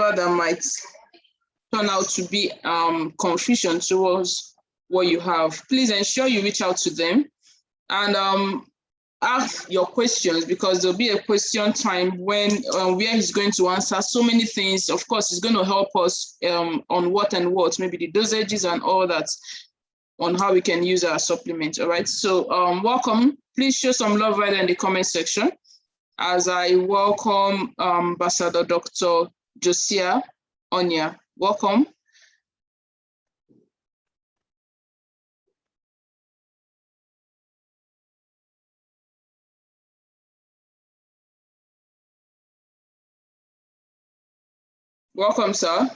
whatever that might turn out to be confusion towards what you have, please ensure you reach out to them and ask your questions, because there'll be a question time when where he's going to answer so many things. Of course, he's going to help us on what and what, maybe the dosages and all that, on how we can use our supplement. All right, so welcome. Please show some love right in the comment section as I welcome Ambassador Dr. Josiah Onya. Welcome. Welcome, sir.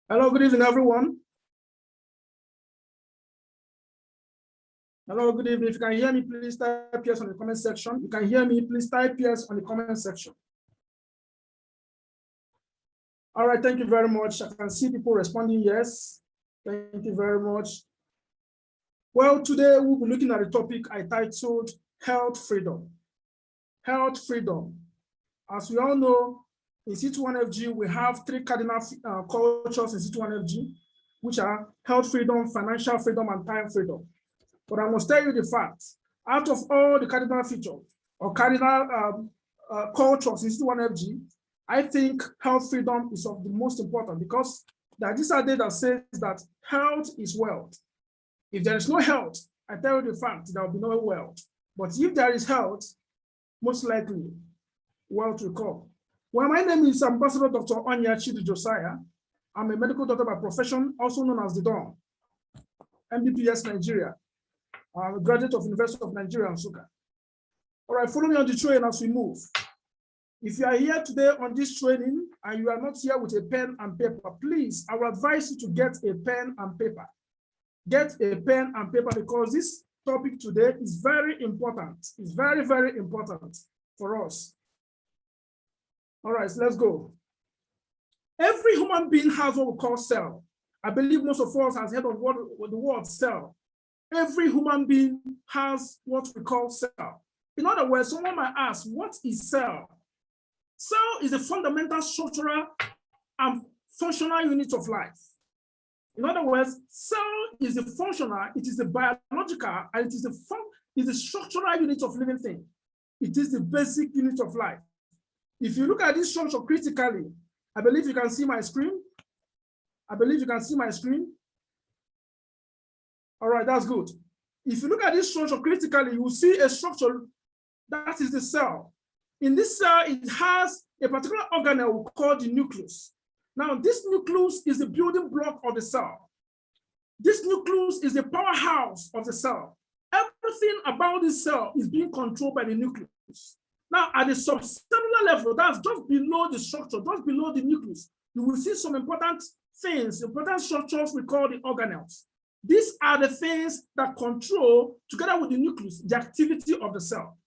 Hello, good evening, everyone. Hello, good evening. If you can hear me, please type yes on the comment section. You can hear me, please type yes on the comment section. All right, thank you very much. I can see people responding yes. Thank you very much. Well, today we'll be looking at a topic I titled Health Freedom. Health Freedom. As we all know, in C21FG, we have three cardinal cultures in C21FG, which are health freedom, financial freedom, and time freedom. But I must tell you the fact, out of all the cardinal features or cardinal cultures in C21FG, I think health freedom is of the most important, because these are data that says that health is wealth. If there is no health, I tell you the fact, there will be no wealth. But if there is health, most likely wealth will come. Well, my name is Ambassador Dr. Onya Josiah. I'm a medical doctor by profession, also known as the Don, MBBS Nigeria. I'm a graduate of University of Nigeria, Nsukka. All right, follow me on the train as we move. If you are here today on this training and you are not here with a pen and paper, please, I will advise you to get a pen and paper. Get a pen and paper, because this topic today is very important. It's very, very important for us. All right, so let's go. Every human being has what we call cell. I believe most of us has heard of what the word cell. Every human being has what we call cell. In other words, someone might ask, what is cell? Cell is a fundamental structural and functional unit of life. In other words, cell is a functional, it is a biological, and it is a structural unit of living thing. It is the basic unit of life. If you look at this structure critically, I believe you can see my screen. I believe you can see my screen. All right, that's good. If you look at this structure critically, you will see a structure that is the cell. In this cell, it has a particular organelle called the nucleus. Now, this nucleus is the building block of the cell. This nucleus is the powerhouse of the cell. Everything about this cell is being controlled by the nucleus. Now, at the subcellular level, that's just below the structure, just below the nucleus, you will see some important things, important structures we call the organelles. These are the things that control, together with the nucleus, the activity of the cell.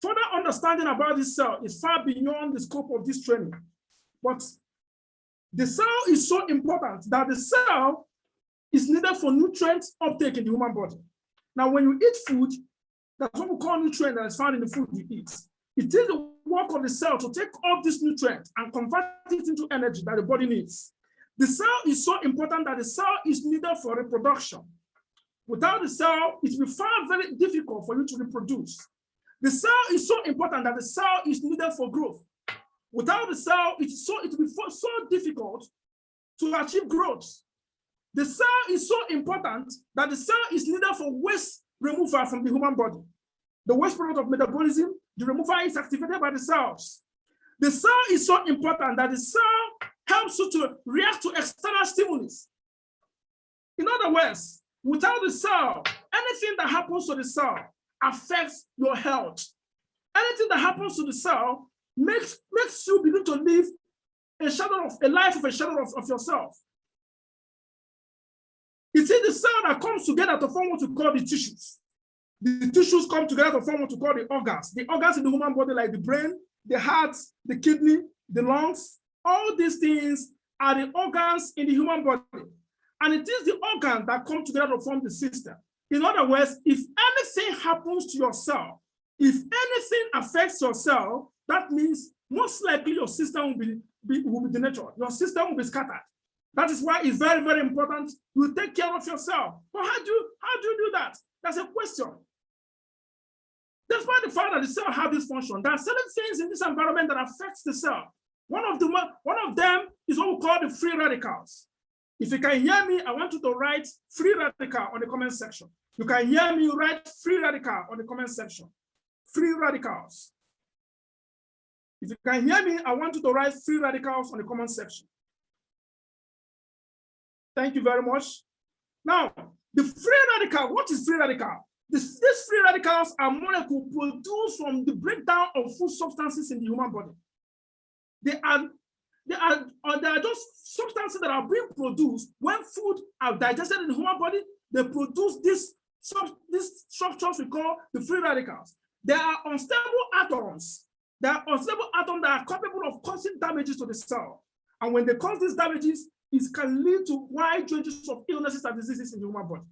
Further understanding about this cell is far beyond the scope of this training. But the cell is so important that the cell is needed for nutrient uptake in the human body. Now, when you eat food, that's what we call nutrient that is found in the food you eat. It is the work of the cell to take up this nutrient and convert it into energy that the body needs. The cell is so important that the cell is needed for reproduction. Without the cell, it will be far very difficult for you to reproduce. The cell is so important that the cell is needed for growth. Without the cell, it will be so difficult to achieve growth. The cell is so important that the cell is needed for waste removal from the human body. The waste product of metabolism, the removal is activated by the cells. The cell is so important that the cell helps you to react to external stimulus. In other words, without the cell, anything that happens to the cell affects your health. Anything that happens to the cell makes you begin to live a life of a shadow of yourself. It's in the cell that comes together to form what we call the tissues. The tissues come together to form what we call the organs. The organs in the human body, like the brain, the heart, the kidney, the lungs, all these things are the organs in the human body. And it is the organs that come together to form the system. In other words, if anything happens to your cell, if anything affects your cell, that means most likely your system will be denatured. Your system will be scattered. That is why it's very, very important you take care of yourself. But how do you do that? That's a question. Despite the fact that the cell has this function, there are certain things in this environment that affects the cell. One of them is what we call the free radicals. If you can hear me, I want you to write free radical on the comment section. You can hear me, write free radical on the comment section. Free radicals. If you can hear me, I want you to write free radicals on the comment section. Thank you very much. Now, the free radical, what is free radical? These free radicals are molecules produced from the breakdown of food substances in the human body. They are just substances that are being produced when food are digested in the human body. They produce these structures we call the free radicals. They are unstable atoms. They are unstable atoms that are capable of causing damages to the cell. And when they cause these damages, it can lead to wide ranges of illnesses and diseases in the human body.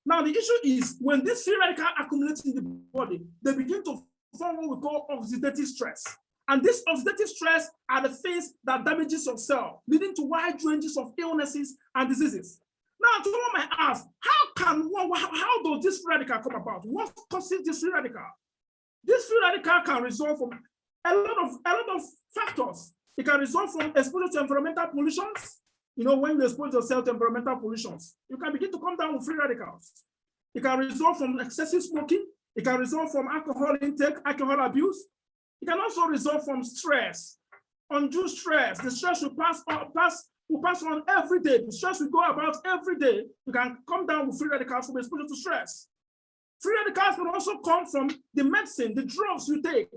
Now, the issue is when these free radicals accumulate in the body, they begin to form what we call oxidative stress. And this oxidative stress are the things that damages your cell, leading to wide ranges of illnesses and diseases. Now, someone might ask, how does this free radical come about? What causes this free radical? This free radical can result from a lot of factors. It can result from exposure to environmental pollutions. You know, when you expose yourself to environmental pollutions, you can begin to come down with free radicals. It can result from excessive smoking. It can result from alcohol intake, alcohol abuse. It can also result from stress, undue stress. The stress will pass on every day. The stress will go about every day. You can come down with free radicals from exposure to stress. Free radicals can also come from the medicine, the drugs you take.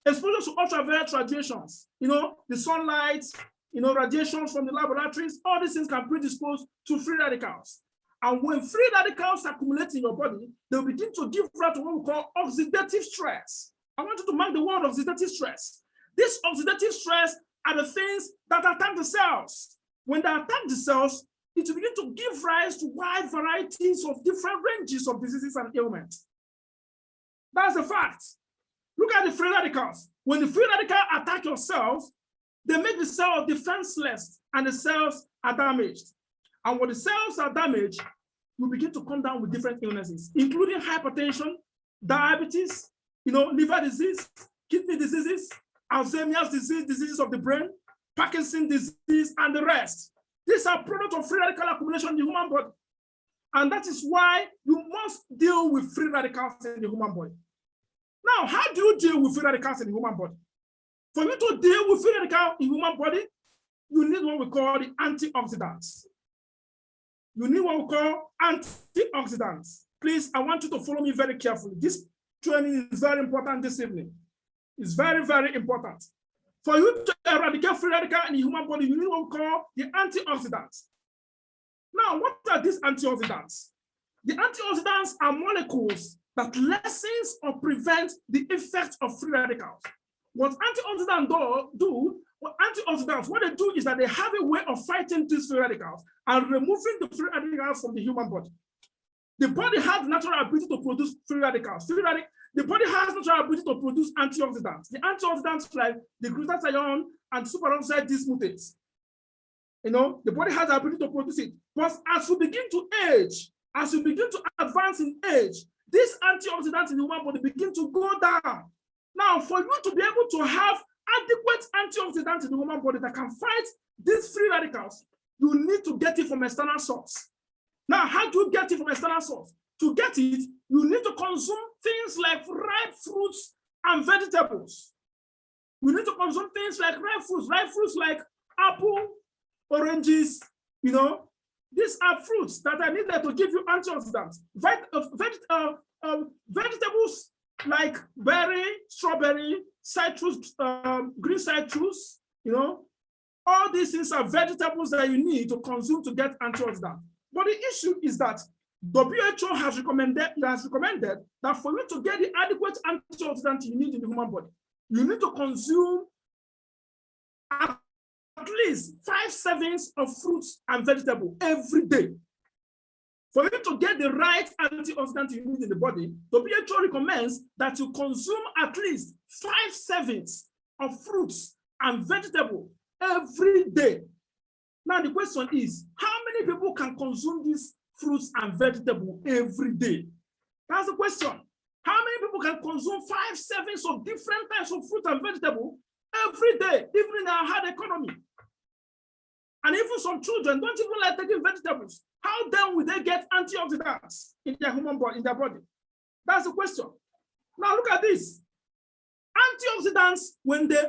Exposure to ultraviolet radiations, you know, the sunlight, you know, radiations from the laboratories, all these things can predispose to free radicals. And when free radicals accumulate in your body, they'll begin to give rise to what we call oxidative stress. I want you to mark the word oxidative stress. This oxidative stress are the things that attack the cells. When they attack the cells, it will begin to give rise to wide varieties of different ranges of diseases and ailments. That's a fact. Look at the free radicals. When the free radicals attack your cells, they make the cell defenseless and the cells are damaged. And when the cells are damaged, you begin to come down with different illnesses, including hypertension, diabetes, you know, liver disease, kidney diseases, Alzheimer's disease, diseases of the brain, Parkinson's disease, and the rest. These are products of free radical accumulation in the human body. And that is why you must deal with free radicals in the human body. Now, how do you deal with free radicals in the human body? For you to deal with free radicals in the human body, you need what we call the antioxidants. You need what we call antioxidants. Please, I want you to follow me very carefully. This training is very important this evening. It's very, very important. For you to eradicate free radicals in the human body, you need what we call the antioxidants. Now, what are these antioxidants? The antioxidants are molecules that lessens or prevent the effect of free radicals. What antioxidants do, what they do is that they have a way of fighting these free radicals and removing the free radicals from the human body. The body has natural ability to produce free radicals. The body has natural ability to produce antioxidants. The antioxidants like the glutathione and superoxide dismutase. You know, the body has the ability to produce it. But as you begin to age, as you begin to advance in age, these antioxidants in the human body begin to go down. Now, for you to be able to have adequate antioxidants in the human body that can fight these free radicals, you need to get it from external source. Now, how do you get it from external source? To get it, you need to consume things like ripe fruits and vegetables. You need to consume things like ripe fruits like apple, oranges, you know. These are fruits that are needed to give you antioxidants. Vegetables like berry, strawberry, citrus, green citrus, all these things are vegetables that you need to consume to get antioxidants. But the issue is that WHO has recommended that for you to get the adequate antioxidant you need in the human body, you need to consume at least 5 servings of fruits and vegetables every day. For you to get the right antioxidant you need in the body, WHO recommends that you consume at least 5 servings of fruits and vegetables every day. Now the question is, how many people can consume these fruits and vegetables every day? That's the question. How many people can consume 5 servings of different types of fruit and vegetable every day, even in our hard economy? And even some children don't even like taking vegetables. How then will they get antioxidants in their human body, in their body? That's the question. Now look at this. Antioxidants, when they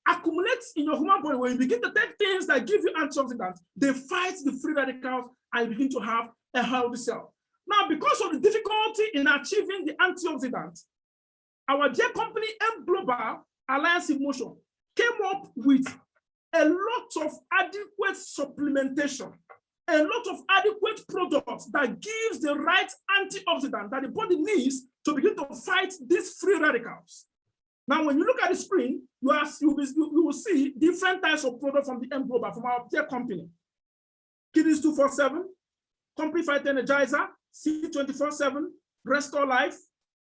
accumulate in your human body, when you begin to take things that give you antioxidants, they fight the free radicals and you begin to have a healthy cell. Now, because of the difficulty in achieving the antioxidants, our dear company, M Global Alliance in Motion, came up with a lot of adequate supplementation, a lot of adequate products that gives the right antioxidant that the body needs to begin to fight these free radicals. Now, when you look at the screen, you will see different types of products from the M Global, from our dear company. Kiddee D24, Complete Phytoenergizer, C21FG, Restore Life,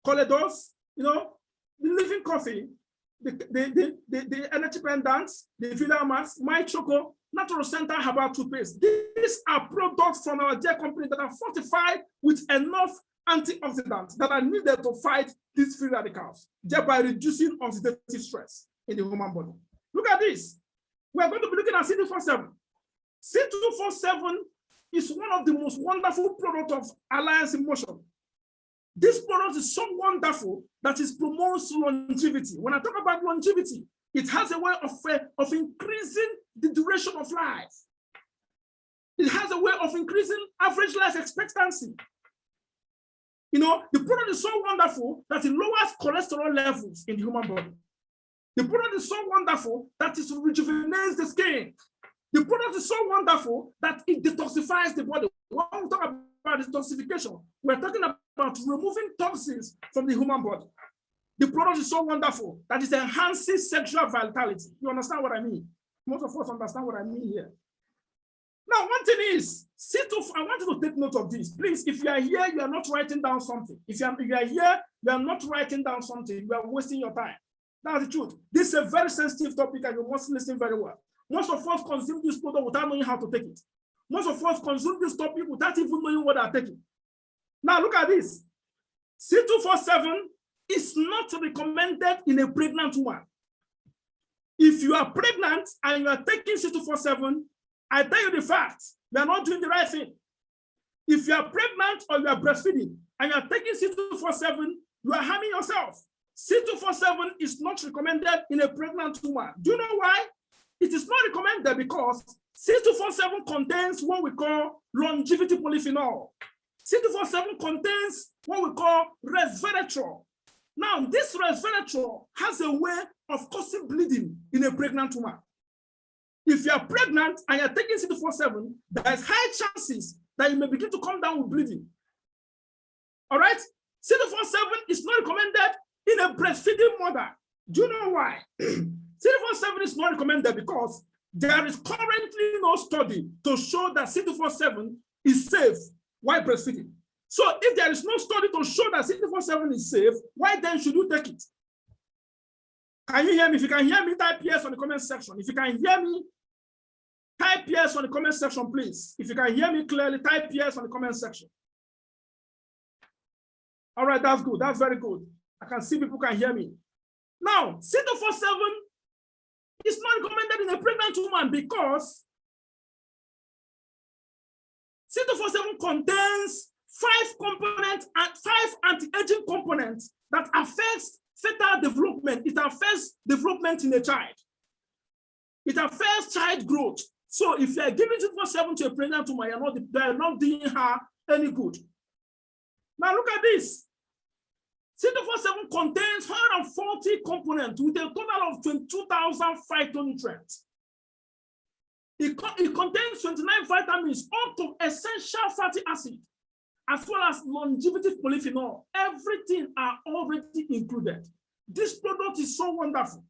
Cholesterduz, the living coffee, the energy pendants, the Vidamax, MyChoco, Natural Center Herbal Toothpaste. These are products from our dear company that are fortified with enough antioxidants that are needed to fight these free radicals, thereby reducing oxidative stress in the human body. Look at this. We are going to be looking at C21FG. C21FG is one of the most wonderful products of Alliance in Motion. This product is so wonderful that it promotes longevity. When I talk about longevity, it has a way of increasing the duration of life. It has a way of increasing average life expectancy. The product is so wonderful that it lowers cholesterol levels in the human body. The product is so wonderful that it rejuvenates the skin. The product is so wonderful that it detoxifies the body. When we talk about detoxification, we're talking about removing toxins from the human body. The product is so wonderful that it enhances sexual vitality. You understand what I mean? Most of us understand what I mean here. Now, one thing is, I want you to take note of this. Please, if you are here, you are not writing down something. If you are here, you are not writing down something, you are wasting your time. That's the truth. This is a very sensitive topic and you must listen very well. Most of us consume this product without knowing how to take it. Most of us consume this topic without even knowing what they are taking. Now, look at this. C21FG is not recommended in a pregnant woman. If you are pregnant and you are taking C21FG, I tell you the fact, you are not doing the right thing. If you are pregnant or you are breastfeeding and you are taking C21FG, you are harming yourself. C21FG is not recommended in a pregnant woman. Do you know why? It is not recommended because C21FG contains what we call longevity polyphenol. C21FG contains what we call resveratrol. Now, this resveratrol has a way of causing bleeding in a pregnant woman. If you are pregnant and you're taking C21FG, there's high chances that you may begin to come down with bleeding. All right? C21FG is not recommended in a breastfeeding mother. Do you know why? C21FG is not recommended because there is currently no study to show that C21FG is safe while breastfeeding. So if there is no study to show that C21FG is safe, why then should you take it? Can you hear me? If you can hear me, type yes on the comment section. If you can hear me, type yes on the comment section, please. If you can hear me clearly, type yes on the comment section. All right, that's good. That's very good. I can see people can hear me. Now, C21FG is not recommended in a pregnant woman because C21FG contains 5 anti-aging components that affects fetal development. It affects development in a child. It affects child growth. So if you are giving C21FG to a pregnant woman, they are not doing her any good. Now look at this. one contains 140 components with a total of 22,000 phytonutrients. It contains 29 vitamins, up to essential fatty acid, as well as longevity polyphenol. Everything are already included. This product is so wonderful.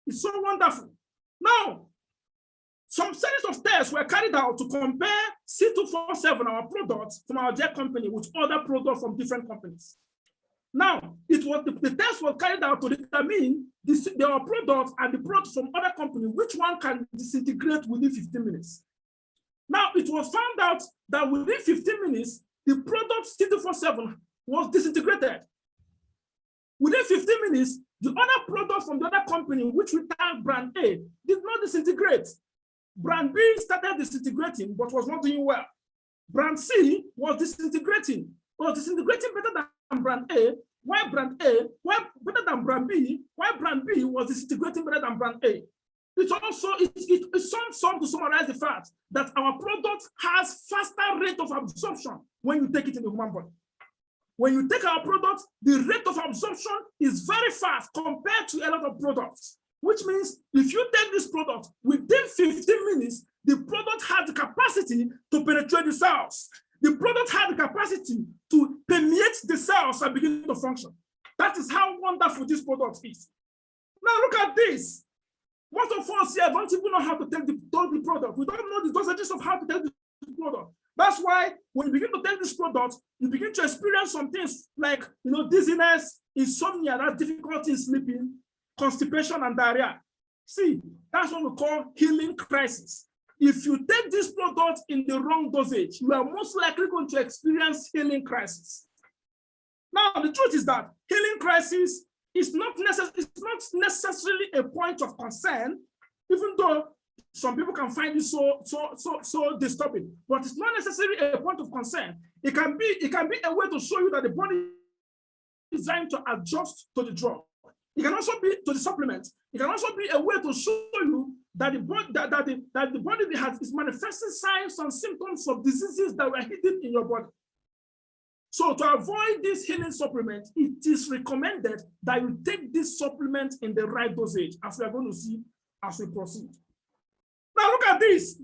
It's so wonderful. Now, some series of tests were carried out to compare C247, our products from our dear company, with other products from different companies. Now, the test was carried out to determine our products and the products from other companies, which one can disintegrate within 15 minutes. Now, it was found out that within 15 minutes, the product C247 was disintegrated. Within 15 minutes, the other product from the other company, which we tagged brand A, did not disintegrate. Brand B started disintegrating, but was not doing well. Brand C was disintegrating better than brand A. Why brand A? Why better than brand B? Why brand B was disintegrating better than brand A? It's some to summarize the fact that our product has faster rate of absorption when you take it in the human body. When you take our product, the rate of absorption is very fast compared to a lot of products, which means if you take this product, within 15 minutes, the product has the capacity to penetrate the cells. The product has the capacity to permeate the cells and begin to function. That is how wonderful this product is. Now look at this. Most of us here don't even know how to take the product. We don't know the dosages of how to take the product. That's why when you begin to take this product, you begin to experience some things like dizziness, insomnia, that's difficulty in sleeping, constipation, and diarrhea. See, that's what we call healing crisis. If you take this product in the wrong dosage, you are most likely going to experience healing crisis. Now, the truth is that healing crisis is not necessarily a point of concern, even though some people can find it so disturbing, but it's not necessarily a point of concern. It can be a way to show you that the body is designed to adjust to the drug. It can also be to the supplement. It can also be a way to show you that the body is manifesting signs and symptoms of diseases that were hidden in your body. So to avoid this healing supplement, it is recommended that you take this supplement in the right dosage, as we are going to see as we proceed. Now look at this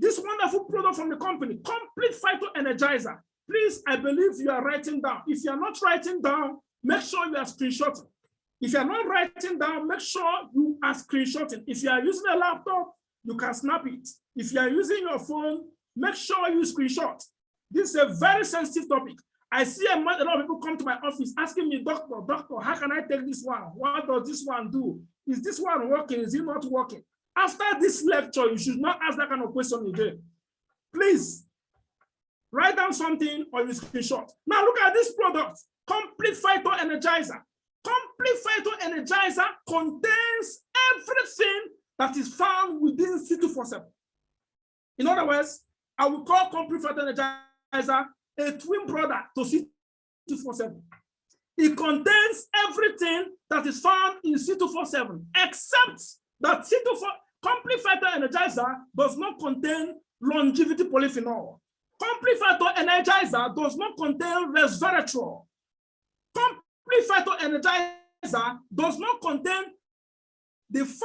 wonderful product from the company, Complete Phytoenergizer. Please, I believe you are writing down. If you are not writing down, make sure you are screenshotting. If you are not writing down, make sure you are screenshotting. If you are using a laptop, you can snap it. If you are using your phone, make sure you screenshot. This is a very sensitive topic. I see a lot of people come to my office asking me, doctor, how can I take this one? What does this one do? Is this one working? Is it not working? After this lecture, you should not ask that kind of question again. Please, write down something or you screenshot. Now look at this product, Complete Phytoenergizer. Complete Phytoenergizer contains everything that is found within C247. In other words, I will call Complete Phytoenergizer a twin brother to C247. It contains everything that is found in C247, except that Complete Phytoenergizer does not contain longevity polyphenol. Complete Phytoenergizer does not contain resveratrol. Complete Phytoenergizer does not contain the 5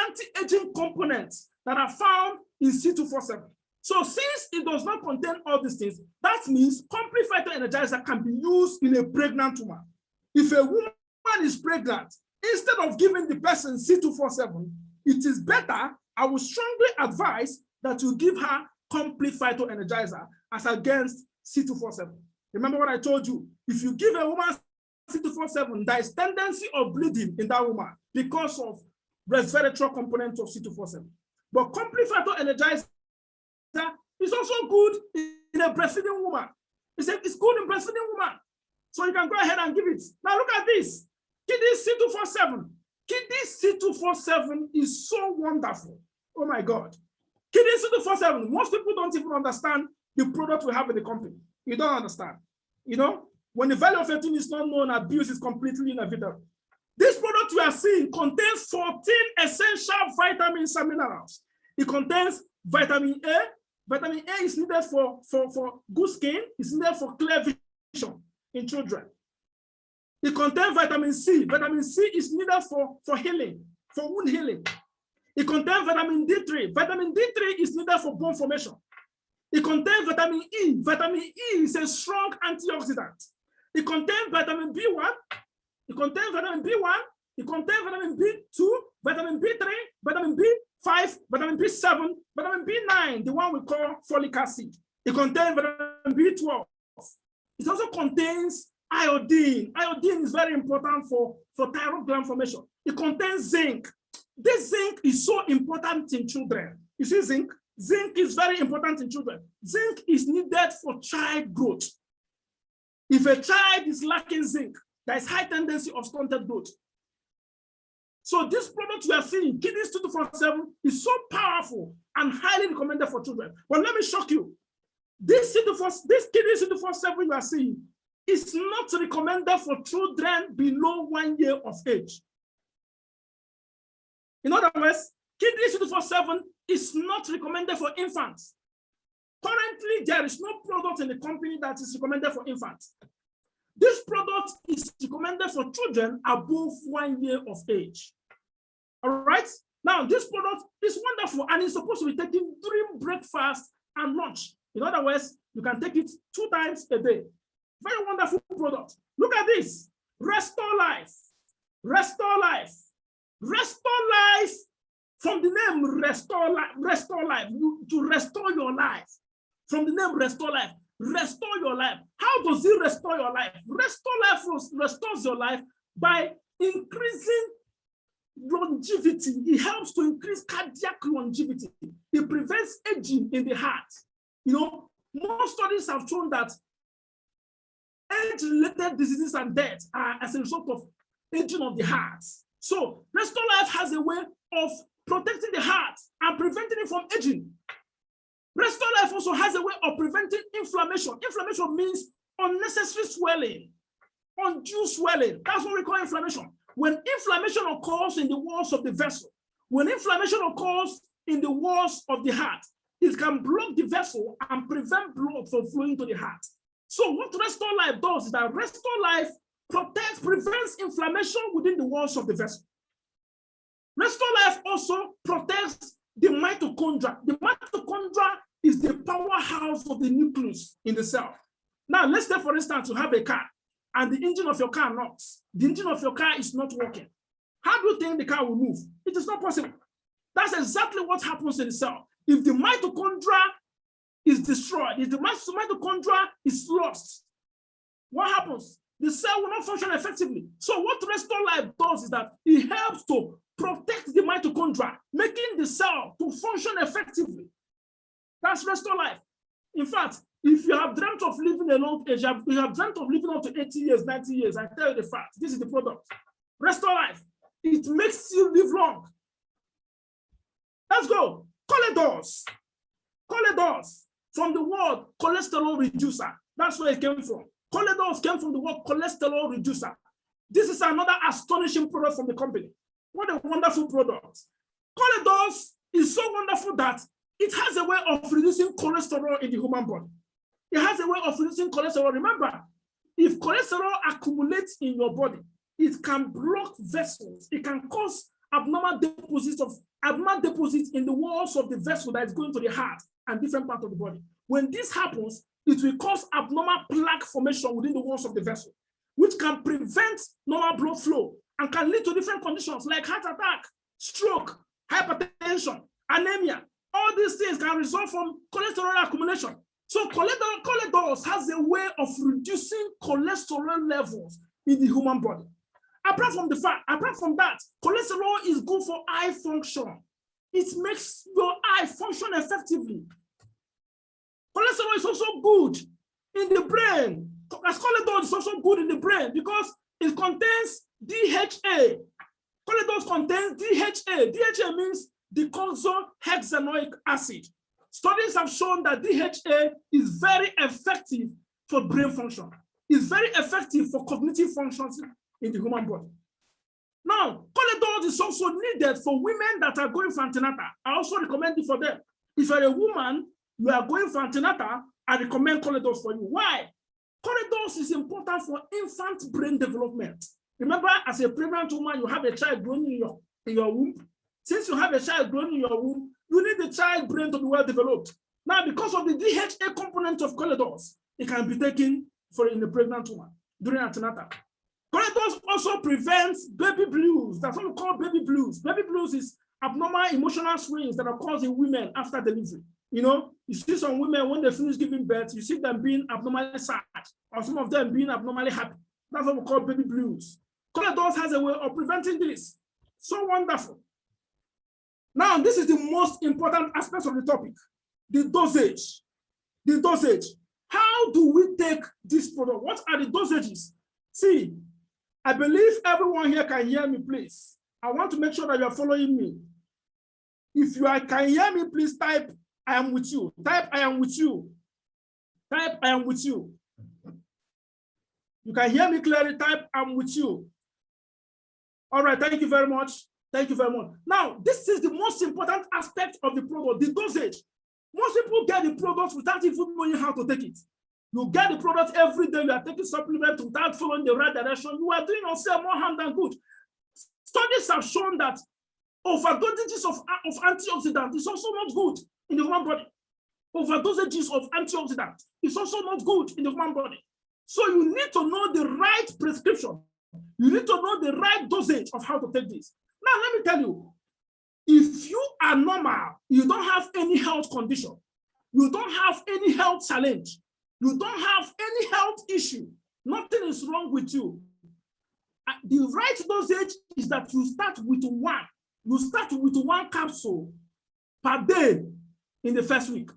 anti-aging components that are found in C247. So since it does not contain all these things, that means Complete Phytoenergizer can be used in a pregnant woman. If a woman is pregnant, instead of giving the person C247, it is better, I would strongly advise that you give her Complete Phytoenergizer as against C247. Remember what I told you, if you give a woman C247, there is tendency of bleeding in that woman because of resveratrol component of C247. But Complete Phytoenergizer is also good in a breastfeeding woman. It's good in breastfeeding woman. So you can go ahead and give it. Now look at this. Kiddee C247. Kiddee C247 is so wonderful. Oh my God. Kiddee C247, most people don't even understand the product we have in the company. You don't understand. When the value of a thing is not known, abuse is completely inevitable. This product you are seeing contains 14 essential vitamins and minerals. It contains vitamin A. Vitamin A is needed for good skin. It's needed for clear vision in children. It contains vitamin C. Vitamin C is needed for healing, for wound healing. It contains vitamin D3. Vitamin D3 is needed for bone formation. It contains vitamin E. Vitamin E is a strong antioxidant. It contains vitamin B1. It contains vitamin B1. It contains vitamin B2, vitamin B3, vitamin B5, vitamin B7, vitamin B9, the one we call folic acid. It contains vitamin B12. It also contains iodine. Iodine is very important for thyroid gland formation. It contains zinc. This zinc is so important in children. You see zinc? Zinc is very important in children. Zinc is needed for child growth. If a child is lacking zinc, there is high tendency of stunted growth. So this product we are seeing, Kiddee D24, is so powerful and highly recommended for children. But let me shock you. This Kiddee D24 you are seeing is not recommended for children below 1 year of age. In other words, Kiddee D24 is not recommended for infants. Currently, there is no product in the company that is recommended for infants. This product is recommended for children above 1 year of age. All right? Now, this product is wonderful and it's supposed to be taken during breakfast and lunch. In other words, you can take it 2 times a day. Very wonderful product. Look at this. Restore life. Restore life. Restore life. From the name restore life. Restore life. To restore your life. From the name restore life. Restore your life. How does it restore your life? Restore life restores your life by increasing longevity. It helps to increase cardiac longevity. It prevents aging in the heart. You know, most studies have shown that age-related diseases and deaths are as a result of aging of the heart. So, Restore Life has a way of protecting the heart and preventing it from aging. Restore Life also has a way of preventing inflammation. Inflammation means unnecessary swelling, undue swelling. That's what we call inflammation. When inflammation occurs in the walls of the vessel, when inflammation occurs in the walls of the heart, it can block the vessel and prevent blood from flowing to the heart. So what Restore Life does is that Restore Life prevents inflammation within the walls of the vessel. Restore Life also protects the mitochondria. The mitochondria is the powerhouse of the nucleus in the cell. Now, let's say, for instance, you have a car and the engine of your car knocks. The engine of your car is not working. How do you think the car will move? It is not possible. That's exactly what happens in the cell. If the mitochondria is destroyed, if the mitochondria is lost, what happens? The cell will not function effectively. So what Restore Life does is that it helps to protect the mitochondria, making the cell to function effectively. That's Restore Life. In fact, if you have dreamt of living a long age, you have dreamt of living up to 80 years, 90 years, I tell you the fact, this is the product. Restore Life. It makes you live long. Let's go. Cholesterduz. Cholesterduz, from the word cholesterol reducer. That's where it came from. Cholesterduz came from the word cholesterol reducer. This is another astonishing product from the company. What a wonderful product. Cholesterduz is so wonderful that it has a way of reducing cholesterol in the human body. It has a way of reducing cholesterol. Remember, if cholesterol accumulates in your body, it can block vessels. It can cause abnormal deposits in the walls of the vessel that is going to the heart and different parts of the body. When this happens, it will cause abnormal plaque formation within the walls of the vessel, which can prevent normal blood flow and can lead to different conditions like heart attack, stroke, hypertension, anemia. All these things can result from cholesterol accumulation. So Cholesterduz has a way of reducing cholesterol levels in the human body. Apart from that, cholesterol is good for eye function. It makes your eye function effectively. Cholesterol is also good in the brain. As Cholesterduz is also good in the brain because it contains DHA. Cholesterduz contains DHA. DHA means docosahexaenoic acid. Studies have shown that DHA is very effective for brain function. It's very effective for cognitive functions in the human body. Now, Cholesterduz is also needed for women that are going for antenatal. I also recommend it for them. If you're a woman, you are going for antenatal, I recommend Cholesterduz for you. Why? Cholesterduz is important for infant brain development. Remember, as a pregnant woman, you have a child growing in your womb. Since you have a child growing in your womb, you need the child brain to be well developed. Now, because of the DHA component of Cholesterduz, it can be taken in a pregnant woman during antenatal. Cholesterduz also prevents baby blues. That's what we call baby blues. Baby blues is abnormal emotional swings that are caused in women after delivery. You know, you see some women, when they finish giving birth, you see them being abnormally sad, or some of them being abnormally happy. That's what we call baby blues. Cholesterduz has a way of preventing this. So wonderful. Now, this is the most important aspect of the topic, the dosage. The dosage. How do we take this product? What are the dosages? See, I believe everyone here can hear me, please. I want to make sure that you are following me. If you can hear me, please type, I am with you. Type, I am with you. Type, I am with you. You can hear me clearly. Type, I'm with you. All right, thank you very much. Thank you very much. Now, this is the most important aspect of the product, the dosage. Most people get the product without even knowing how to take it. You get the product every day, you are taking supplements without following the right direction. You are doing yourself more harm than good. Studies have shown that overdosages of antioxidants is also not good in the human body. Overdosages of antioxidants is also not good in the human body. So you need to know the right prescription. You need to know the right dosage of how to take this. Now, let me tell you, if you are normal, you don't have any health condition, you don't have any health challenge, you don't have any health issue, nothing is wrong with you. The right dosage is that you start with one. You start with one capsule per day in the first week.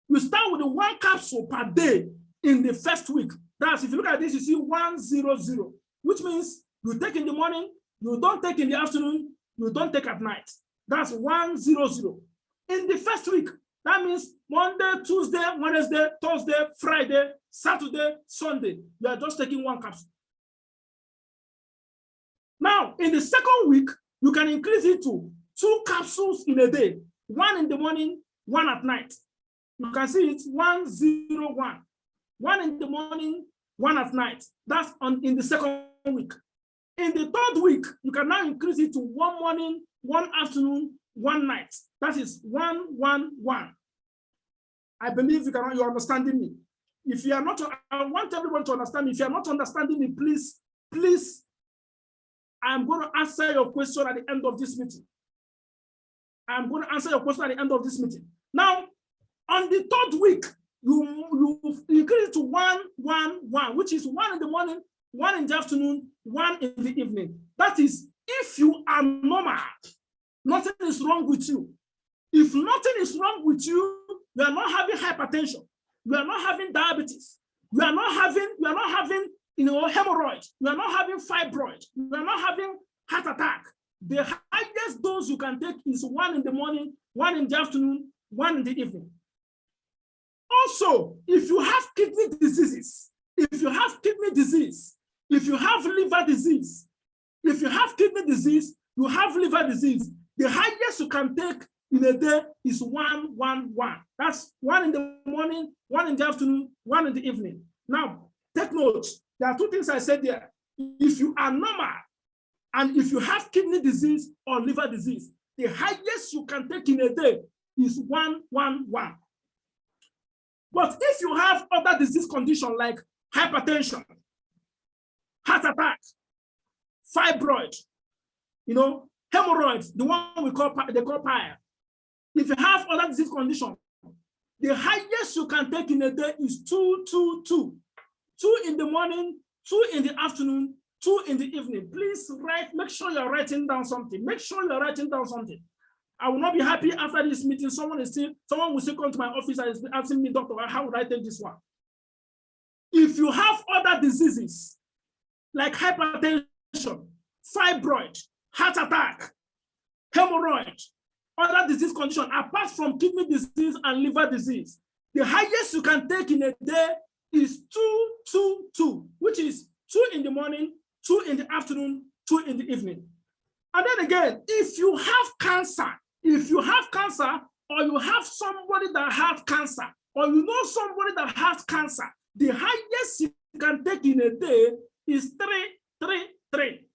You start with one capsule per day in the first week. That's, if you look at this, you see 100, which means you take in the morning, you don't take in the afternoon, you don't take at night. That's 100. In the first week, that means Monday, Tuesday, Wednesday, Thursday, Friday, Saturday, Sunday. You are just taking one capsule. Now, in the second week, you can increase it to 2 capsules in a day, 1 in the morning, 1 at night. You can see it's 101. 1 in the morning, 1 at night. That's in the second week. In the third week, you can now increase it to 1 morning, 1 afternoon, 1 night. That is 111. I believe you're understanding me. If you are not, I want everyone to understand me. If you are not understanding me, please, I'm going to answer your question at the end of this meeting. I'm going to answer your question at the end of this meeting. Now, on the third week, you increase it to 111, which is 1 in the morning, 1 in the afternoon, 1 in the evening. That is, if you are normal, nothing is wrong with you. If nothing is wrong with you, you are not having hypertension, you are not having diabetes, you are not having hemorrhoid, you are not having fibroid, you are not having heart attack. The highest dose you can take is 1 in the morning, 1 in the afternoon, 1 in the evening. Also, if you have kidney diseases, if you have kidney disease, if you have liver disease, if you have kidney disease, you have liver disease, the highest you can take in a day is 111. That's 1 in the morning, 1 in the afternoon, 1 in the evening. Now, take notes. There are 2 things I said there. If you are normal, and if you have kidney disease or liver disease, the highest you can take in a day is 111. But if you have other disease conditions like hypertension, heart attack, fibroid, hemorrhoids, the one they call pile. If you have other disease conditions, the highest you can take in a day is 2, 2, 2. 2 in the morning, 2 in the afternoon, 2 in the evening. Please make sure you're writing down something. Make sure you're writing down something. I will not be happy after this meeting. Someone will still come to my office and is asking me, Doctor, how would I take this one? If you have other diseases like hypertension, fibroid, heart attack, hemorrhoid, other disease condition apart from kidney disease and liver disease, the highest you can take in a day is 2, 2, 2, which is 2 in the morning, 2 in the afternoon, 2 in the evening. And then again, if you have cancer, or you have somebody that has cancer, or you know somebody that has cancer, The highest you can take in a day is 3, 3, 3.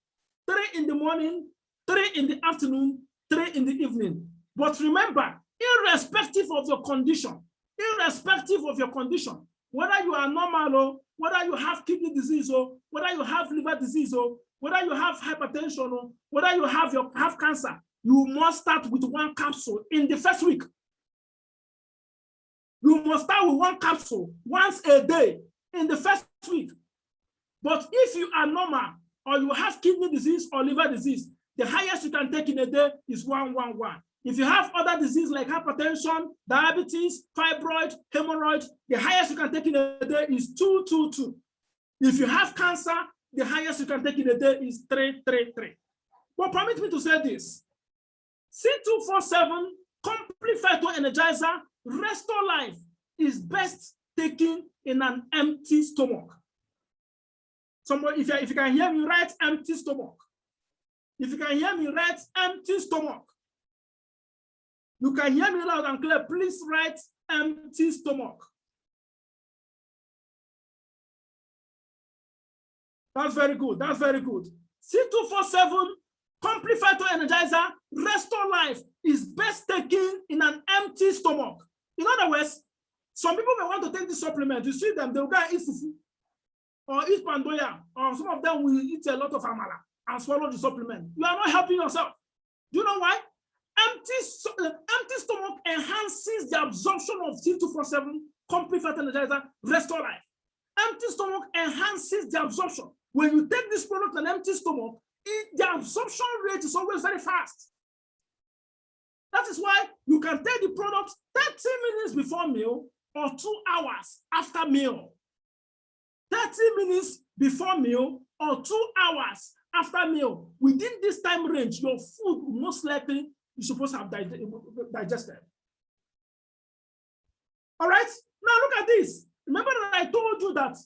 3 in the morning, 3 in the afternoon, 3 in the evening. But remember, irrespective of your condition, whether you are normal or whether you have kidney disease or whether you have liver disease or whether you have hypertension or whether you have cancer, you must start with 1 capsule in the first week. You must start with 1 capsule once a day in the first week. But if you are normal or you have kidney disease or liver disease, the highest you can take in a day is 1, 1, 1. If you have other disease like hypertension, diabetes, fibroid, hemorrhoid, the highest you can take in a day is 2, 2, 2. If you have cancer, the highest you can take in a day is 3, 3, 3. But permit me to say this. C247 complete phytoenergizer restore life is best taken in an empty stomach. Somebody, if you can hear me, write empty stomach. If you can hear me, write empty stomach. You can hear me loud and clear, please write empty stomach. That's very good. That's very good. C247 complete phytoenergizer restore life is best taken in an empty stomach. In other words, some people may want to take this supplement. You see them, they'll go and eat fufu or eat pandoya, or some of them will eat a lot of amala and swallow the supplement. You are not helping yourself. Do you know why? Empty stomach enhances the absorption of C247 complete phytoenergizer restore life. Empty stomach enhances the absorption. When you take this product on empty stomach, the absorption rate is always very fast. That is why you can take the product 30 minutes before meal or 2 hours after meal. 30 minutes before meal or 2 hours after meal. Within this time range, your food most likely you're supposed to have digested. All right, now look at this. Remember that I told you that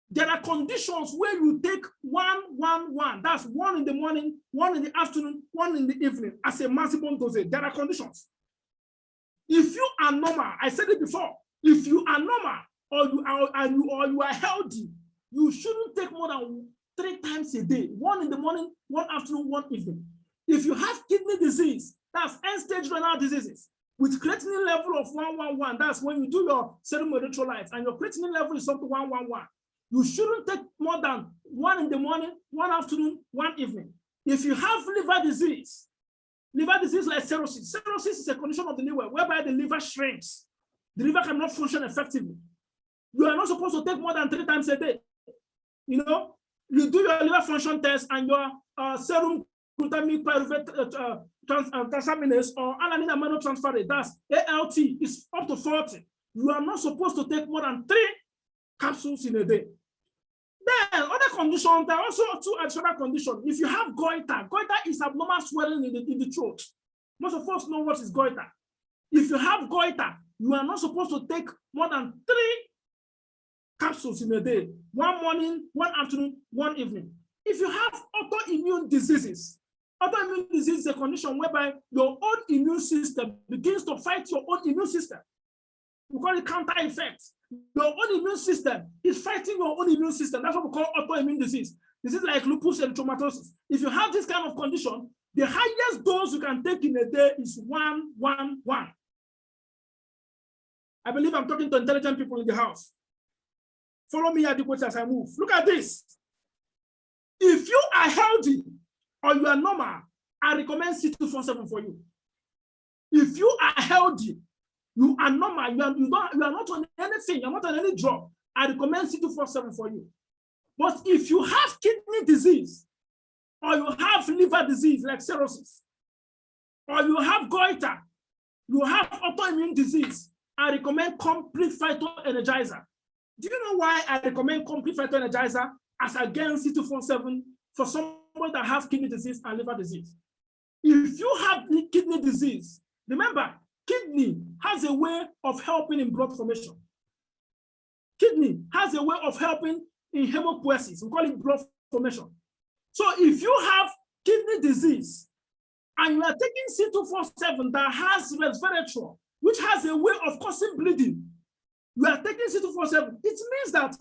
there are conditions where you take 1, 1, 1. That's 1 in the morning, 1 in the afternoon, 1 in the evening as a maximum dosage. There are conditions. If you are normal, I said it before, if you are normal or you are healthy, you shouldn't take more than 3 times a day. 1 in the morning, 1 afternoon, 1 evening. If you have kidney disease, that's end-stage renal diseases, with creatinine level of 111, that's when you do your serum electrolytes and your creatinine level is up to 111. You shouldn't take more than 1 in the morning, 1 afternoon, 1 evening. If you have liver disease like cirrhosis, cirrhosis is a condition of the liver whereby the liver shrinks. The liver cannot function effectively. You are not supposed to take more than 3 times a day. You know, you do your liver function test and your serum glutamic pyruvate transaminase or alanine aminotransferase, that's ALT, is up to 40. You are not supposed to take more than 3 capsules in a day. Then other conditions, there are also 2 additional conditions. If you have goiter, goiter is abnormal swelling in the throat. Most of us know what is goiter. If you have goiter, you are not supposed to take more than 3 capsules in a day. 1 morning, 1 afternoon, 1 evening. If you have autoimmune diseases, autoimmune disease is a condition whereby your own immune system begins to fight your own immune system. We call it counter effect. Your own immune system is fighting your own immune system. That's what we call autoimmune disease. Disease like lupus erythematosus. If you have this kind of condition, the highest dose you can take in a day is 1, 1, 1. I believe I'm talking to intelligent people in the house. Follow me adequately as I move. Look at this. If you are healthy or you are normal, I recommend C247 for you. If you are healthy, you are normal, you are not on anything, you're not on any drug, I recommend C247 for you. But if you have kidney disease, or you have liver disease like cirrhosis, or you have goiter, you have autoimmune disease, I recommend complete phytoenergizer. Do you know why I recommend complete phytoenergizer as against C247 for someone that has kidney disease and liver disease? If you have kidney disease, remember, kidney has a way of helping in blood formation. Kidney has a way of helping in hemopoiesis. We call it blood formation. So if you have kidney disease and you are taking C247 that has resveratrol, which has a way of causing bleeding, you are taking C247, it means that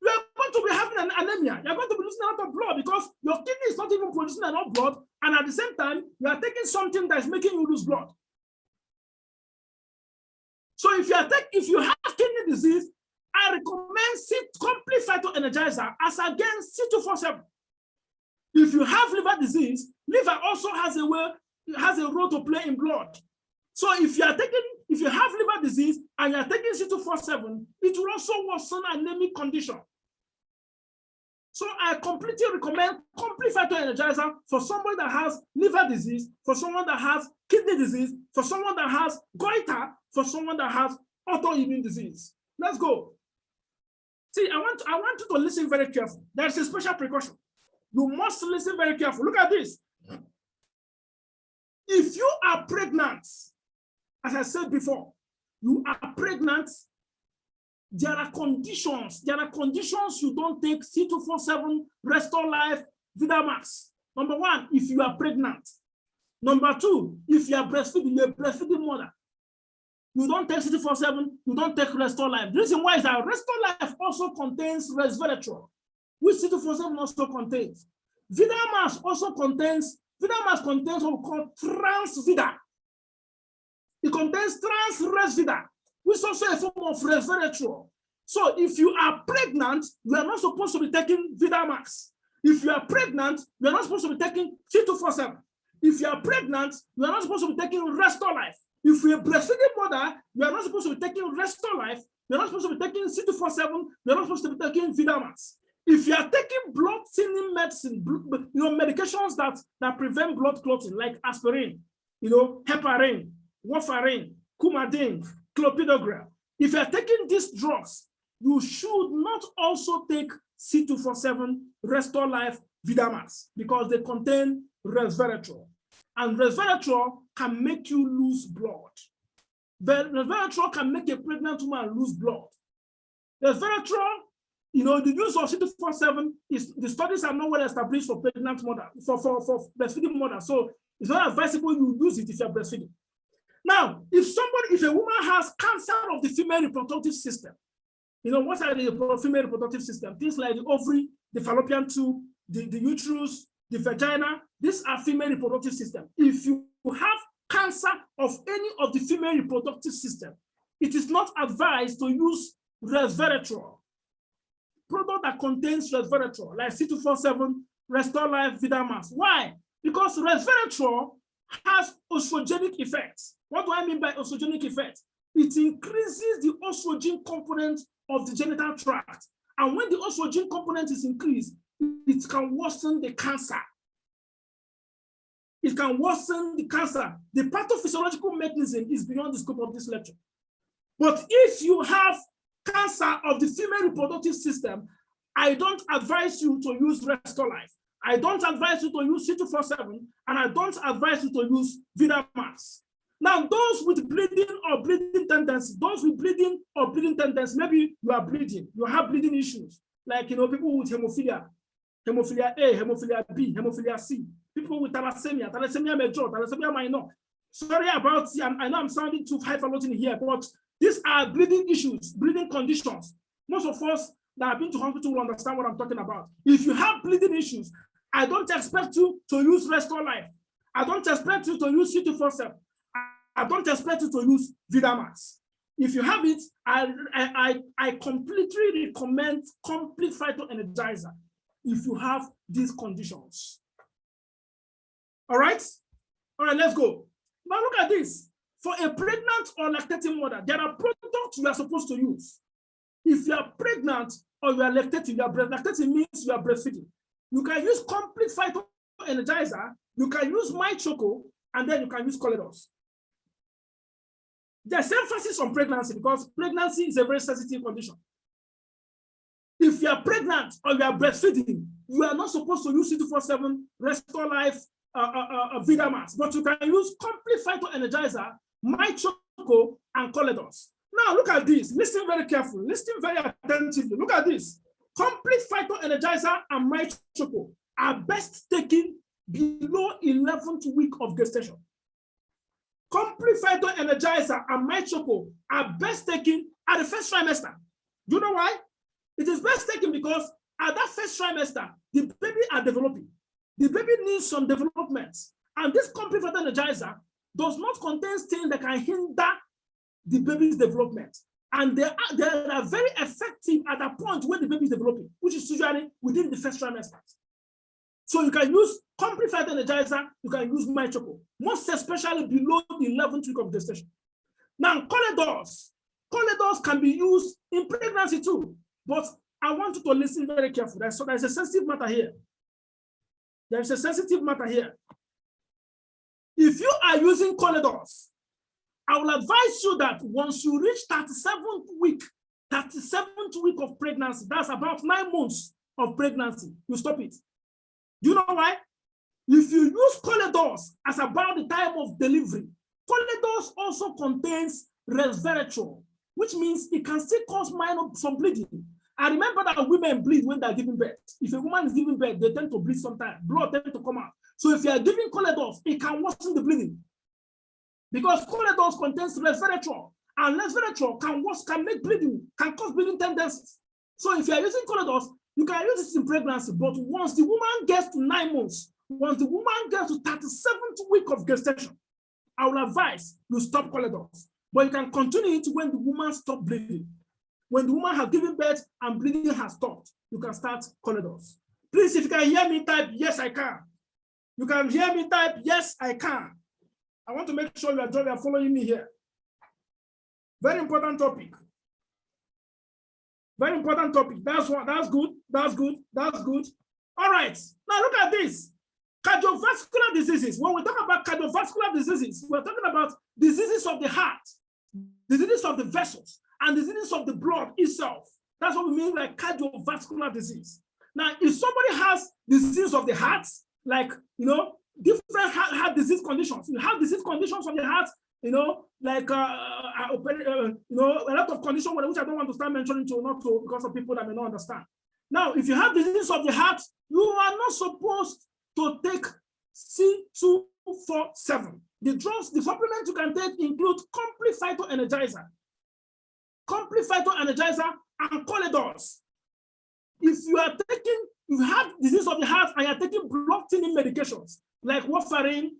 you are going to be having an anemia. You are going to be losing a lot of blood because your kidney is not even producing enough blood, and at the same time, you are taking something that is making you lose blood. So if you have kidney disease, I recommend complete phytoenergizer as against C247. If you have liver disease, liver also has a role to play in blood. So if you have liver disease and you are taking C247, it will also worsen anemic condition. So I completely recommend complete phytoenergizer for somebody that has liver disease, for someone that has kidney disease, for someone that has goiter, for someone that has autoimmune disease. Let's go. See, I want you to listen very carefully. There is a special precaution. You must listen very carefully. Look at this. If you are pregnant, as I said before, you are pregnant, there are conditions you don't take C247, Restore Life, Vidamax. Number one, if you are pregnant. Number two, if you are breastfeeding, you're a breastfeeding mother. You don't take C247, you don't take Restore Life. The reason why is that Restore Life also contains resveratrol, which C247 also contains. Vidamax contains what we call Transvida. It contains Transresvida, which is also a form of resveratrol. So if you are pregnant, you are not supposed to be taking Vidamax. If you are pregnant, you are not supposed to be taking C247. If you are pregnant, you are not supposed to be taking Restore Life. If you're a breastfeeding mother, you are not supposed to be taking Restore Life. You're not supposed to be taking C247. You're not supposed to be taking Vidamax. If you are taking blood thinning medicine, medications that prevent blood clotting, like aspirin, heparin, warfarin, coumadin, clopidogrel. If you are taking these drugs, you should not also take C247, Restore Life, Vidamax, because they contain resveratrol. And resveratrol can make you lose blood. Resveratrol can make a pregnant woman lose blood. Resveratrol, the use of C247 the studies are not well established for pregnant mother, for breastfeeding mother. So it's not advisable you use it if you're breastfeeding. Now, if a woman has cancer of the female reproductive system, what are the female reproductive system? Things like the ovary, the fallopian tube, the uterus, the vagina, these are female reproductive system. If you have cancer of any of the female reproductive system, it is not advised to use resveratrol, product that contains resveratrol, like C247, Restore Life, Vidamax. Why? Because resveratrol has oestrogenic effects. What do I mean by oestrogenic effects? It increases the estrogen component of the genital tract. And when the estrogen component is increased, it can worsen the cancer. It can worsen the cancer. The pathophysiological mechanism is beyond the scope of this lecture. But if you have cancer of the female reproductive system, I don't advise you to use Restore Life. I don't advise you to use C247, and I don't advise you to use Vidamax. Now, those with bleeding or bleeding tendencies, maybe you are bleeding, you have bleeding issues, like people with hemophilia A, hemophilia B, hemophilia C, people with thalassemia major, thalassemia minor. Sorry about, I know I'm sounding too highfalutin here, but these are bleeding issues, bleeding conditions. Most of us that have been to hospital will understand what I'm talking about. If you have bleeding issues, I don't expect you to use Restore Life. I don't expect you to use C247. I don't expect you to use Vidamax. If you have it, I completely recommend complete phytoenergizer if you have these conditions. All right, let's go. Now look at this. For a pregnant or lactating mother, there are products you are supposed to use. If you are pregnant or you are lactating, lactating means you are breastfeeding. You can use complete phytoenergizer, you can use MyChoco, and then you can use Cholesterduz. There's emphasis on pregnancy because pregnancy is a very sensitive condition. If you are pregnant or you are breastfeeding, you are not supposed to use C247, Restore Life, Vidamax, but you can use complete phytoenergizer, MyChoco, and Cholesterduz. Now look at this. Listen very carefully. Listen very attentively. Look at this. Complete phytoenergizer and MyChoco are best taken below 11th week of gestation. Complete phytoenergizer and MyChoco are best taken at the first trimester. Do you know why? It is best taken because at that first trimester, the baby are developing. The baby needs some development. And this complete phytoenergizer does not contain things that can hinder the baby's development. And they are very effective at a point when the baby is developing, which is usually within the first trimester. So you can use complete phytoenergizer, you can use MyChoco, most especially below the 11th week of gestation. Now, Cholesterduz can be used in pregnancy too, but I want you to listen very carefully. So there's a sensitive matter here. There's a sensitive matter here. If you are using Cholesterduz, I will advise you that once you reach 37th week of pregnancy, that's about 9 months of pregnancy, you stop it. Do you know why? If you use Cholesterduz as about the time of delivery, Cholesterduz also contains resveratrol, which means it can still cause some bleeding. I remember that women bleed when they're giving birth. If a woman is giving birth, they tend to bleed sometimes. Blood tends to come out. So if you are giving Cholesterduz, it can worsen the bleeding. Because Cholesterduz contains resveratrol, and resveratrol can make bleeding, can cause bleeding tendencies. So if you are using Cholesterduz, you can use it in pregnancy, but once the woman gets to 9 months, once the woman gets to 37th week of gestation, I will advise you stop Cholesterduz. But you can continue it when the woman stops bleeding. When the woman has given birth and bleeding has stopped, you can start Cholesterduz. Please, if you can hear me, type yes, I can. You can hear me, type yes, I can. I want to make sure you are following me here. Very important topic. Very important topic. That's good. That's good. That's good. All right. Now look at this. Cardiovascular diseases. When we talk about cardiovascular diseases, we're talking about diseases of the heart, diseases of the vessels, and diseases of the blood itself. That's what we mean by cardiovascular disease. Now, if somebody has disease of the heart, like, different heart disease conditions, you have disease conditions of the heart, like, a lot of conditions which I don't want to start mentioning because of people that may not understand. Now, if you have disease of the heart, you are not supposed to take C21FG. The drugs, the supplements you can take include complete phytoenergizer, and Cholesterduz. If you have disease of the heart and you're taking blood thinning medications like warfarin,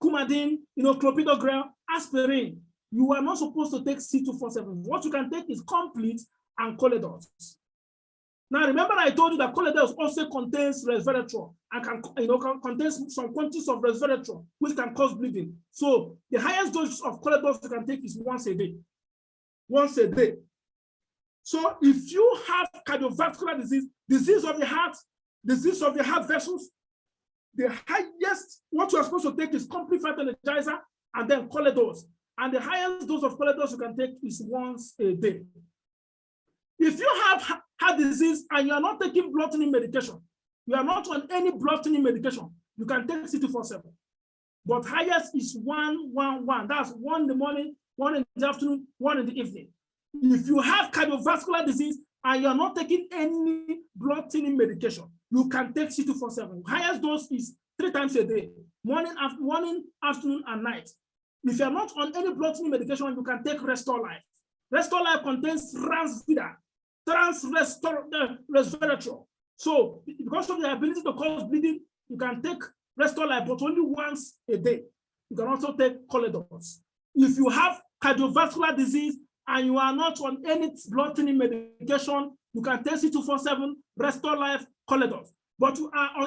Coumadin, clopidogrel, aspirin, you are not supposed to take C21FG. What you can take is complete and Cholesterduz. Now, remember I told you that Cholesterduz also contains resveratrol and can contain some quantities of resveratrol, which can cause bleeding. So the highest dose of Cholesterduz you can take is once a day. Once a day. So if you have cardiovascular disease of the heart vessels, the highest, what you are supposed to take is complete phytoenergizer and then Cholesterduz. And the highest dose of Cholesterduz you can take is once a day. If you have heart disease and you are not taking blood thinning medication, you are not on any blood thinning medication, you can take C21FG. But highest is 1-1-1. That's 1 in the morning, 1 in the afternoon, 1 in the evening. If you have cardiovascular disease and you are not taking any blood thinning medication, you can take C21FG. Highest dose is 3 times a day, morning, afternoon, and night. If you are not on any blood thinning medication, you can take Restore Life. Restore Life contains resveratrol. So because of the ability to cause bleeding, you can take Restore Life, but only once a day. You can also take Cholesterduz. If you have cardiovascular disease and you are not on any blood thinning medication, you can take C21FG, Restore Life, Cholesterduz. But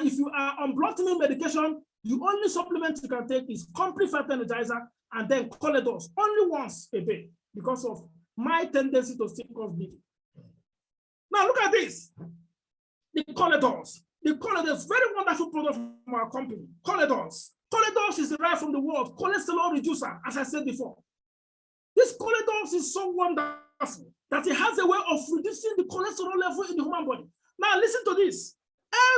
if you are on blood thinning medication, the only supplement you can take is complete phytoenergizer and then Cholesterduz only once a day because of my tendency to still cause bleeding. Now look at this. The Cholesterduz. The Cholesterduz, very wonderful product from our company. Cholesterduz. Cholesterduz is derived from the word cholesterol reducer, as I said before. This Cholesterduz is so wonderful that it has a way of reducing the cholesterol level in the human body. Now listen to this.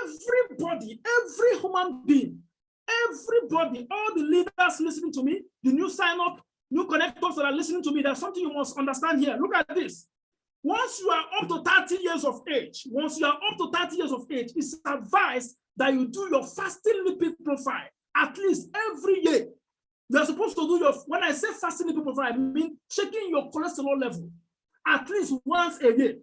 Everybody, every human being, everybody, all the leaders listening to me, the new sign-up, new connectors that are listening to me, there's something you must understand here. Look at this. Once you are up to 30 years of age, it's advised that you do your fasting lipid profile at least every year. You are supposed to do when I say fasting lipid profile, I mean checking your cholesterol level at least once a year.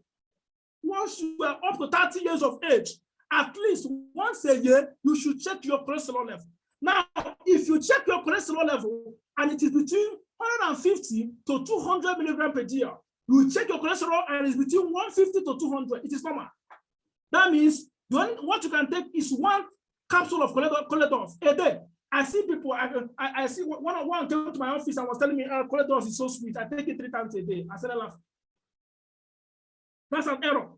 Once you are up to 30 years of age, at least once a year, you should check your cholesterol level. Now, if you check your cholesterol level and it is between 150 to 200 milligrams per dl, you check your cholesterol and it's between 150 to 200, it is normal. That means what you can take is one capsule of Cholesterduz a day. I see people, I see one came to my office and was telling me, Cholesterduz is so sweet. I take it 3 times a day. I started laughing. That's an error.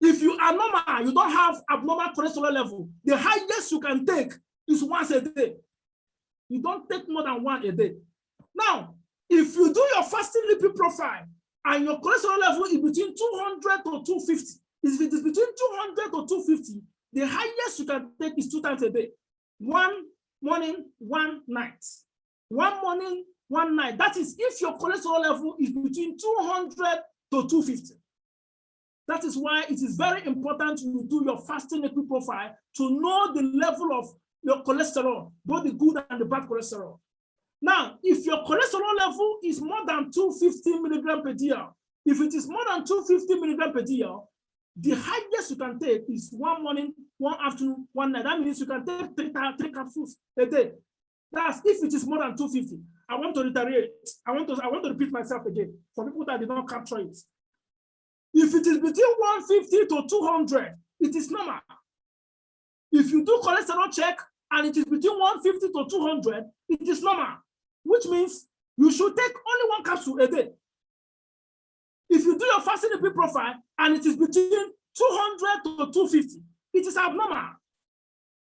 If you are normal, you don't have abnormal cholesterol level, the highest you can take is once a day. You don't take more than one a day. Now, if you do your fasting lipid profile and your cholesterol level is between 200 to 250, if it is between 200 to 250, the highest you can take is 2 times a day. One morning, one night. One morning, one night. That is if your cholesterol level is between 200 to 250. That is why it is very important you do your fasting lipid profile to know the level of your cholesterol, both the good and the bad cholesterol. Now, if your cholesterol level is more than 250 milligrams per dl, if it is more than 250 milligrams per dl, the highest you can take is one morning, one afternoon, one night. That means you can take 3 capsules a day. That's if it is more than 250. I want to reiterate. I want to repeat myself again for people that did not capture it. If it is between 150 to 200, it is normal. If you do cholesterol check and it is between 150 to 200, it is normal, which means you should take only 1 capsule a day. If you do your fasting lipid profile and it is between 200 to 250, it is abnormal.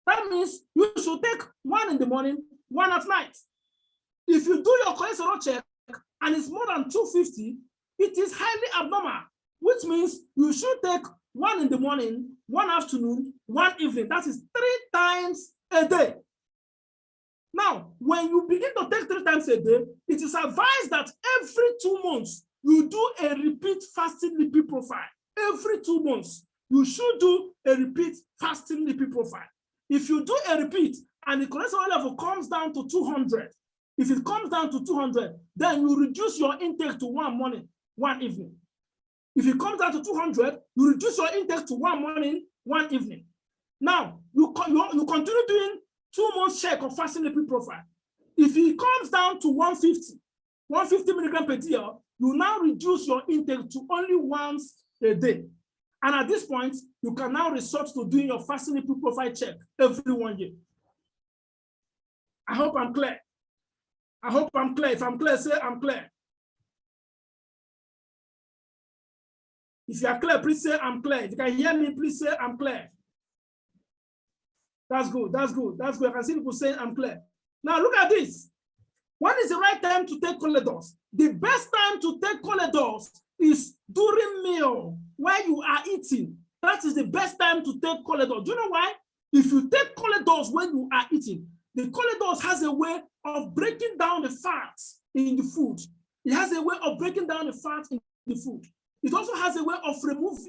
That means you should take 1 in the morning, 1 at night. If you do your cholesterol check and it's more than 250, it is highly abnormal, which means you should take 1 in the morning, 1 afternoon, 1 evening. That is 3 times a day. Now, when you begin to take 3 times a day, it is advised that every 2 months, you do a repeat fasting lipid profile. Every 2 months, you should do a repeat fasting lipid profile. If you do a repeat and the cholesterol level comes down to 200, if it comes down to 200, then you reduce your intake to 1 morning, 1 evening. If it comes down to 200, you reduce your intake to 1 morning, 1 evening. Now, you continue doing 2 months check of fasting lipid profile. If it comes down to 150 milligrams per dl, you now reduce your intake to only once a day. And at this point, you can now resort to doing your fasting lipid profile check every 1 year. I hope I'm clear. I hope I'm clear. If I'm clear, say I'm clear. If you are clear, please say I'm clear. If you can hear me, please say I'm clear. That's good. That's good. That's good. I can see people saying I'm clear. Now look at this. When is the right time to take Cholesterduz? The best time to take Cholesterduz is during meal, while you are eating. That is the best time to take Cholesterduz. Do you know why? If you take Cholesterduz when you are eating, the Cholesterduz has a way of breaking down the fats in the food. It has a way of breaking down the fat in the food. It also has a way of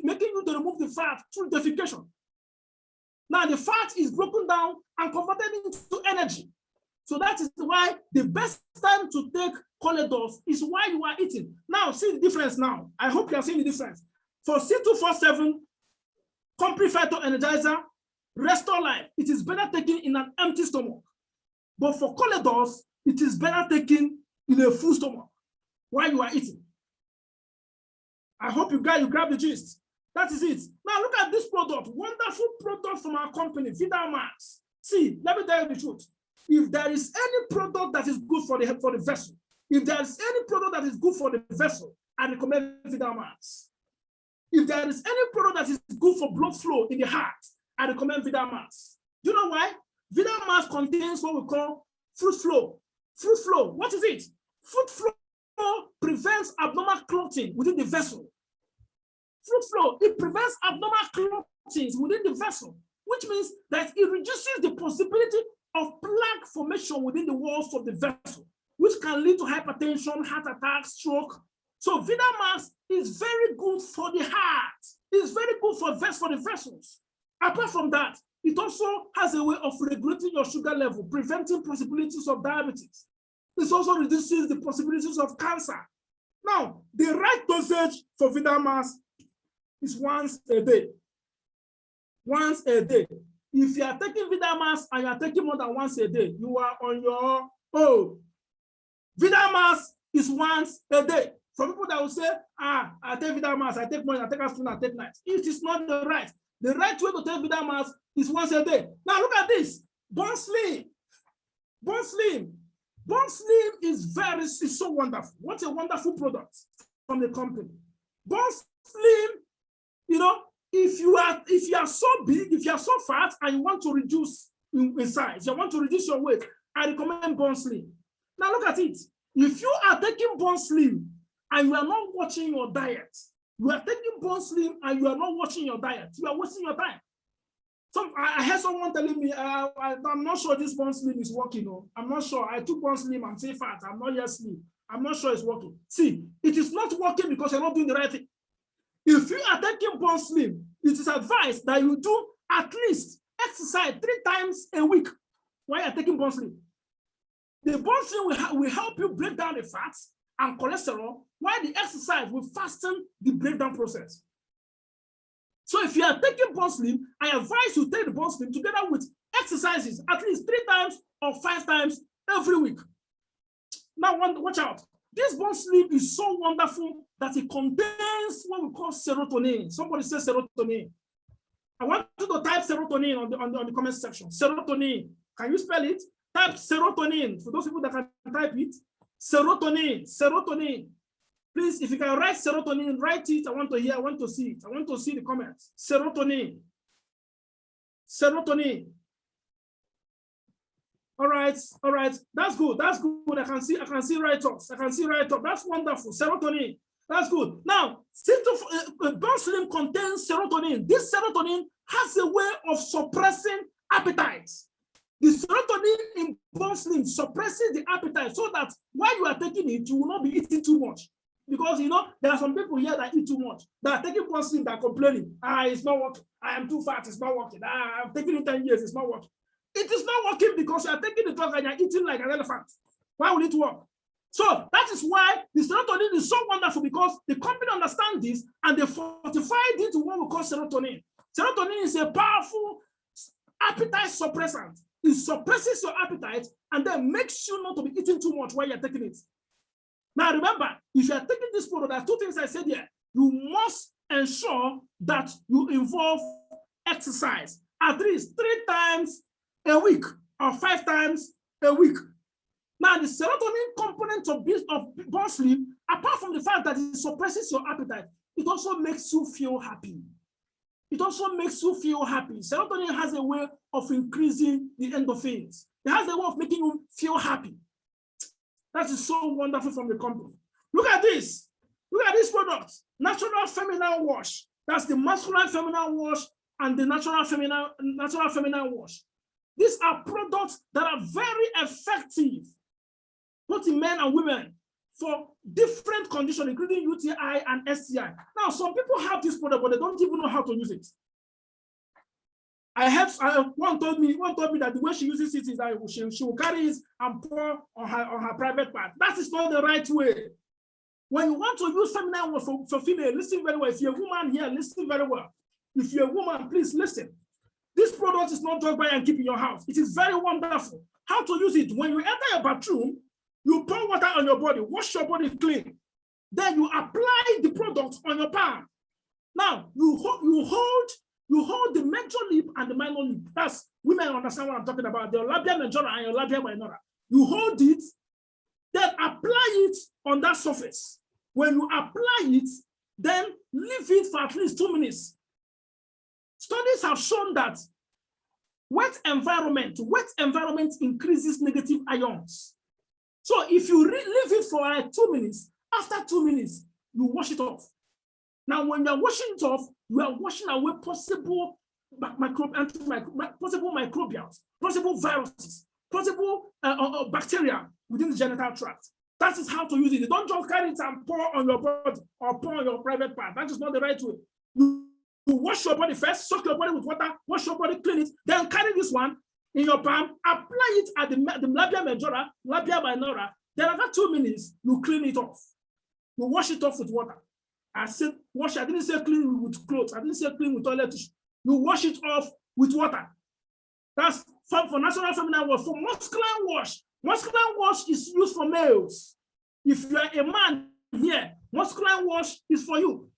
making you to remove the fat through defecation. Now the fat is broken down and converted into energy. So that is why the best time to take Cholesterduz is while you are eating. Now see the difference now. I hope you are seeing the difference. For C247, complete phytoenergizer, restore life, it is better taken in an empty stomach. But for Cholesterduz, it is better taken in a full stomach while you are eating. I hope you grab the gist. That is it. Now look at this product, wonderful product from our company, Vidamax. See, let me tell you the truth. If there is any product that is good for the vessel, if there is any product that is good for the vessel, I recommend Vidamax. If there is any product that is good for blood flow in the heart, I recommend Vidamax. Do you know why? Vidamax contains what we call fruit flow. Fruit flow, what is it? Fruit flow prevents abnormal clotting within the vessel. Fruit flow, it prevents abnormal clottings within the vessel, which means that it reduces the possibility of plaque formation within the walls of the vessel, which can lead to hypertension, heart attack, stroke. So Vidamax is very good for the heart. It's very good for the vessels. Apart from that, it also has a way of regulating your sugar level, preventing possibilities of diabetes. It also reduces the possibilities of cancer. Now, the right dosage for Vidamax is once a day. Once a day. If you are taking Vidamax and you are taking more than once a day, you are on your own. Vidamax is once a day. For people that will say, I take Vidamax, I take morning, I take afternoon, I take night. It is not the right. The right way to take Vidamax is once a day. Now look at this. Bone Slim. Bone Slim. Bone Slim is so wonderful. What a wonderful product from the company. Bone Slim, you know, if you are so big, if you are so fat and you want to reduce in size, you want to reduce your weight, I recommend Bone Slim. Now look at it. If you are taking Bone Slim and you are not watching your diet, you are taking Bone Slim and you are not watching your diet, you are wasting your time. I heard someone telling me, I'm not sure this Bone Slim is working. No, I'm not sure. I took Bone Slim, I'm still fat. I'm not yet slim. I'm not sure it's working. See, it is not working because you're not doing the right thing. If you are taking Bone Slim, it is advised that you do at least exercise 3 times a week while you're taking Bone Slim. The Bone Slim will help you break down the fats and cholesterol, while the exercise will fasten the breakdown process. So if you are taking Bone Slim, I advise you take the Bone Slim together with exercises at least 3 times or 5 times every week. Now, watch out. This Bone Slim is so wonderful that it contains what we call serotonin. Somebody says serotonin. I want you to type serotonin on the comment section. Serotonin. Can you spell it? Type serotonin. For those people that can type it, serotonin. Serotonin. Please, if you can write serotonin, write it. I want to hear, I want to see it. I want to see the comments. Serotonin. Serotonin. All right. That's good. I can see write-ups. That's wonderful. Serotonin. That's good. Now, Bone Slim contains serotonin. This serotonin has a way of suppressing appetite. The serotonin in Bone Slim suppresses the appetite so that while you are taking it, you will not be eating too much. Because, you know, there are some people here that eat too much. That are taking Bone Slim, that are complaining. It's not working. I am too fat. It's not working. I've taken it 10 years. It's not working. It is not working because you are taking the drug and you are eating like an elephant. Why will it work? So that is why the serotonin is so wonderful, because the company understands this and they fortified it to what we call serotonin. Serotonin is a powerful appetite suppressant. It suppresses your appetite and then makes you not to be eating too much while you're taking it. Now remember, if you are taking this product, there are 2 things I said here. You must ensure that you involve exercise at least 3 times a week or 5 times a week. Now, the serotonin component of Bone Slim, apart from the fact that it suppresses your appetite, it also makes you feel happy. Serotonin has a way of increasing the endorphins. It has a way of making you feel happy. That is so wonderful from the company. Look at this. Look at this product. Natural Feminine Wash. That's the masculine feminine wash and the natural feminine wash. These are products that are very effective, both in men and women, for different conditions, including UTI and STI. Now, some people have this product, but they don't even know how to use it. One told me that the way she uses it is that she will carry it and pour on her private part. That is not the right way. When you want to use feminine wash for female, listen very well. If you're a woman here, listen very well. If you're a woman, please listen. This product is not just buy and keep in your house. It is very wonderful. How to use it? When you enter your bathroom, you pour water on your body, wash your body clean. Then you apply the product on your palm. Now, you hold the major lip and the minor lip. That's, women understand what I'm talking about. The labia majora and your labia minora. You hold it, then apply it on that surface. When you apply it, then leave it for at least 2 minutes. Studies have shown that wet environment increases negative ions. So if you leave it for like 2 minutes, after 2 minutes, you wash it off. Now, when you're washing it off, you are washing away possible microbials, possible viruses, possible bacteria within the genital tract. That is how to use it. You don't just carry it and pour on your body or pour on your private part. That is not the right way. You wash your body first, soak your body with water, wash your body, clean it, then carry this one in your palm, apply it at the labia majora, labia minora. Then after 2 minutes, you clean it off. You wash it off with water. I said wash. I didn't say clean with clothes. I didn't say clean with toilet tissue. You wash it off with water. That's for natural feminine wash. For masculine wash is used for males. If you are a man here, masculine wash is for you.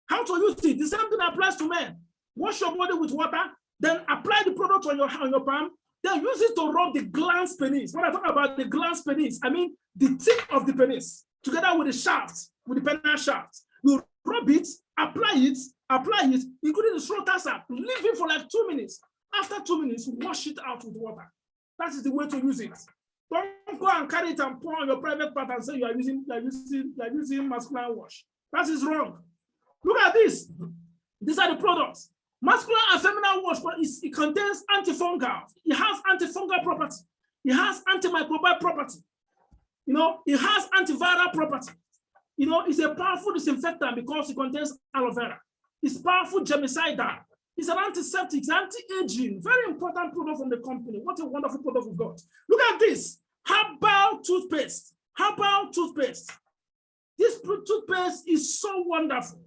How to use it? The same thing applies to men. Wash your body with water, then apply the product on your palm, then use it to rub the glans penis. When I talk about the glans penis, I mean the tip of the penis, together with the shaft, with the pendant shaft. You rub it, apply it, including the scrotal sac. Leave it for like 2 minutes. After 2 minutes, wash it out with water. That is the way to use it. Don't go and carry it and pour on your private part and say you are using masculine wash. That is wrong. Look at this. These are the products. Masculine and feminine wash, it contains antifungal. It has antifungal property. It has antimicrobial property. It has antiviral property. It's a powerful disinfectant because it contains aloe vera. It's powerful germicidal. It's an antiseptic, it's anti-aging. Very important product from the company. What a wonderful product we've got. Look at this. Herbal toothpaste. Herbal toothpaste. This toothpaste is so wonderful.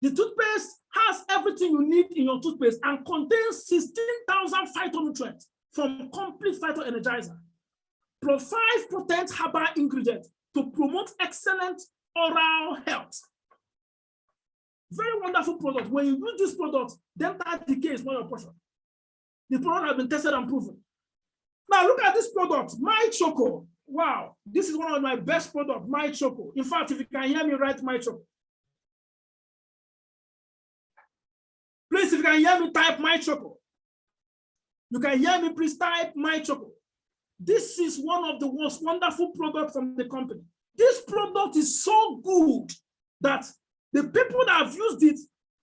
The toothpaste has everything you need in your toothpaste and contains 16,000 phytonutrients from complete phytoenergizer, plus 5 potent herbal ingredients to promote excellent oral health. Very wonderful product. When you use this product, dental decay is not your portion. The product has been tested and proven. Now look at this product, MyChoco. Wow, this is one of my best products, MyChoco. In fact, if you can hear me, write MyChoco. Please, if you can hear me, type MyChoco. You can hear me, please type MyChoco. This is one of the most wonderful products from the company. This product is so good that the people that have used it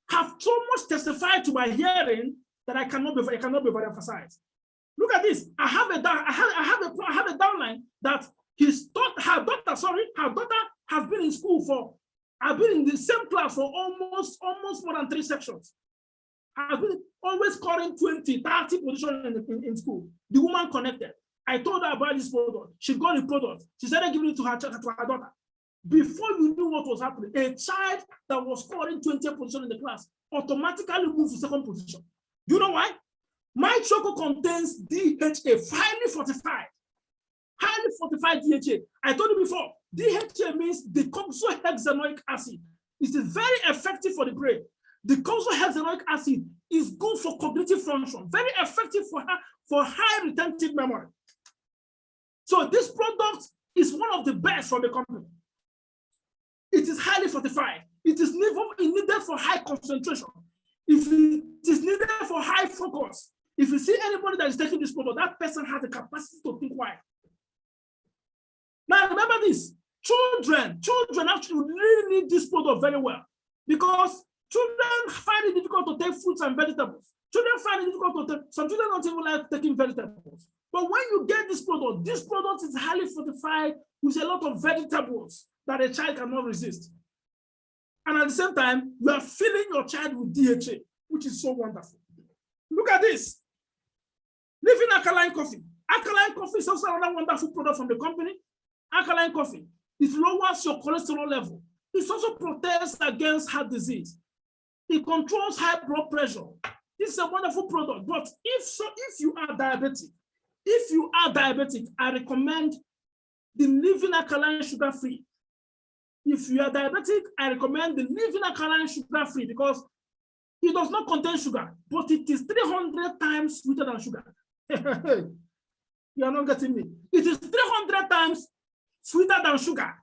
have so much testified to my hearing that I cannot be very emphasized. Look at this. I have a downline that her daughter has been in school I've been in the same class for almost more than 3 sections. I've been always scoring 20, 30 positions in school. The woman connected. I told her about this product. She got the product. She started giving it to her daughter. Before you knew what was happening, a child that was scoring 20 positions in the class automatically moved to 2nd position. You know why? MyChoco contains DHA, highly fortified DHA. I told you before, DHA means decoxyhexanoic acid. It is very effective for the brain. Decoxyhexanoic acid is good for cognitive function, very effective for high retentive memory. So this product is one of the best from the company. It is highly fortified. It is needed for high concentration. If it is needed for high focus, if you see anybody that is taking this product, that person has the capacity to think wide. Now remember this, children actually really need this product very well because children find it difficult to take fruits and vegetables. Children find it difficult to take, some children don't even like taking vegetables. But when you get this product is highly fortified with a lot of vegetables that a child cannot resist. And at the same time, you are filling your child with DHA, which is so wonderful. Look at this. Living alkaline coffee. Alkaline coffee is also another wonderful product from the company. Alkaline coffee. It lowers your cholesterol level. It also protects against heart disease. It controls high blood pressure. This is a wonderful product. But if you are diabetic, I recommend the Living Alkaline sugar-free. If you are diabetic, I recommend the Living Alkaline sugar-free because it does not contain sugar, but it is 300 times sweeter than sugar. You are not getting me. It is 300 times sweeter than sugar.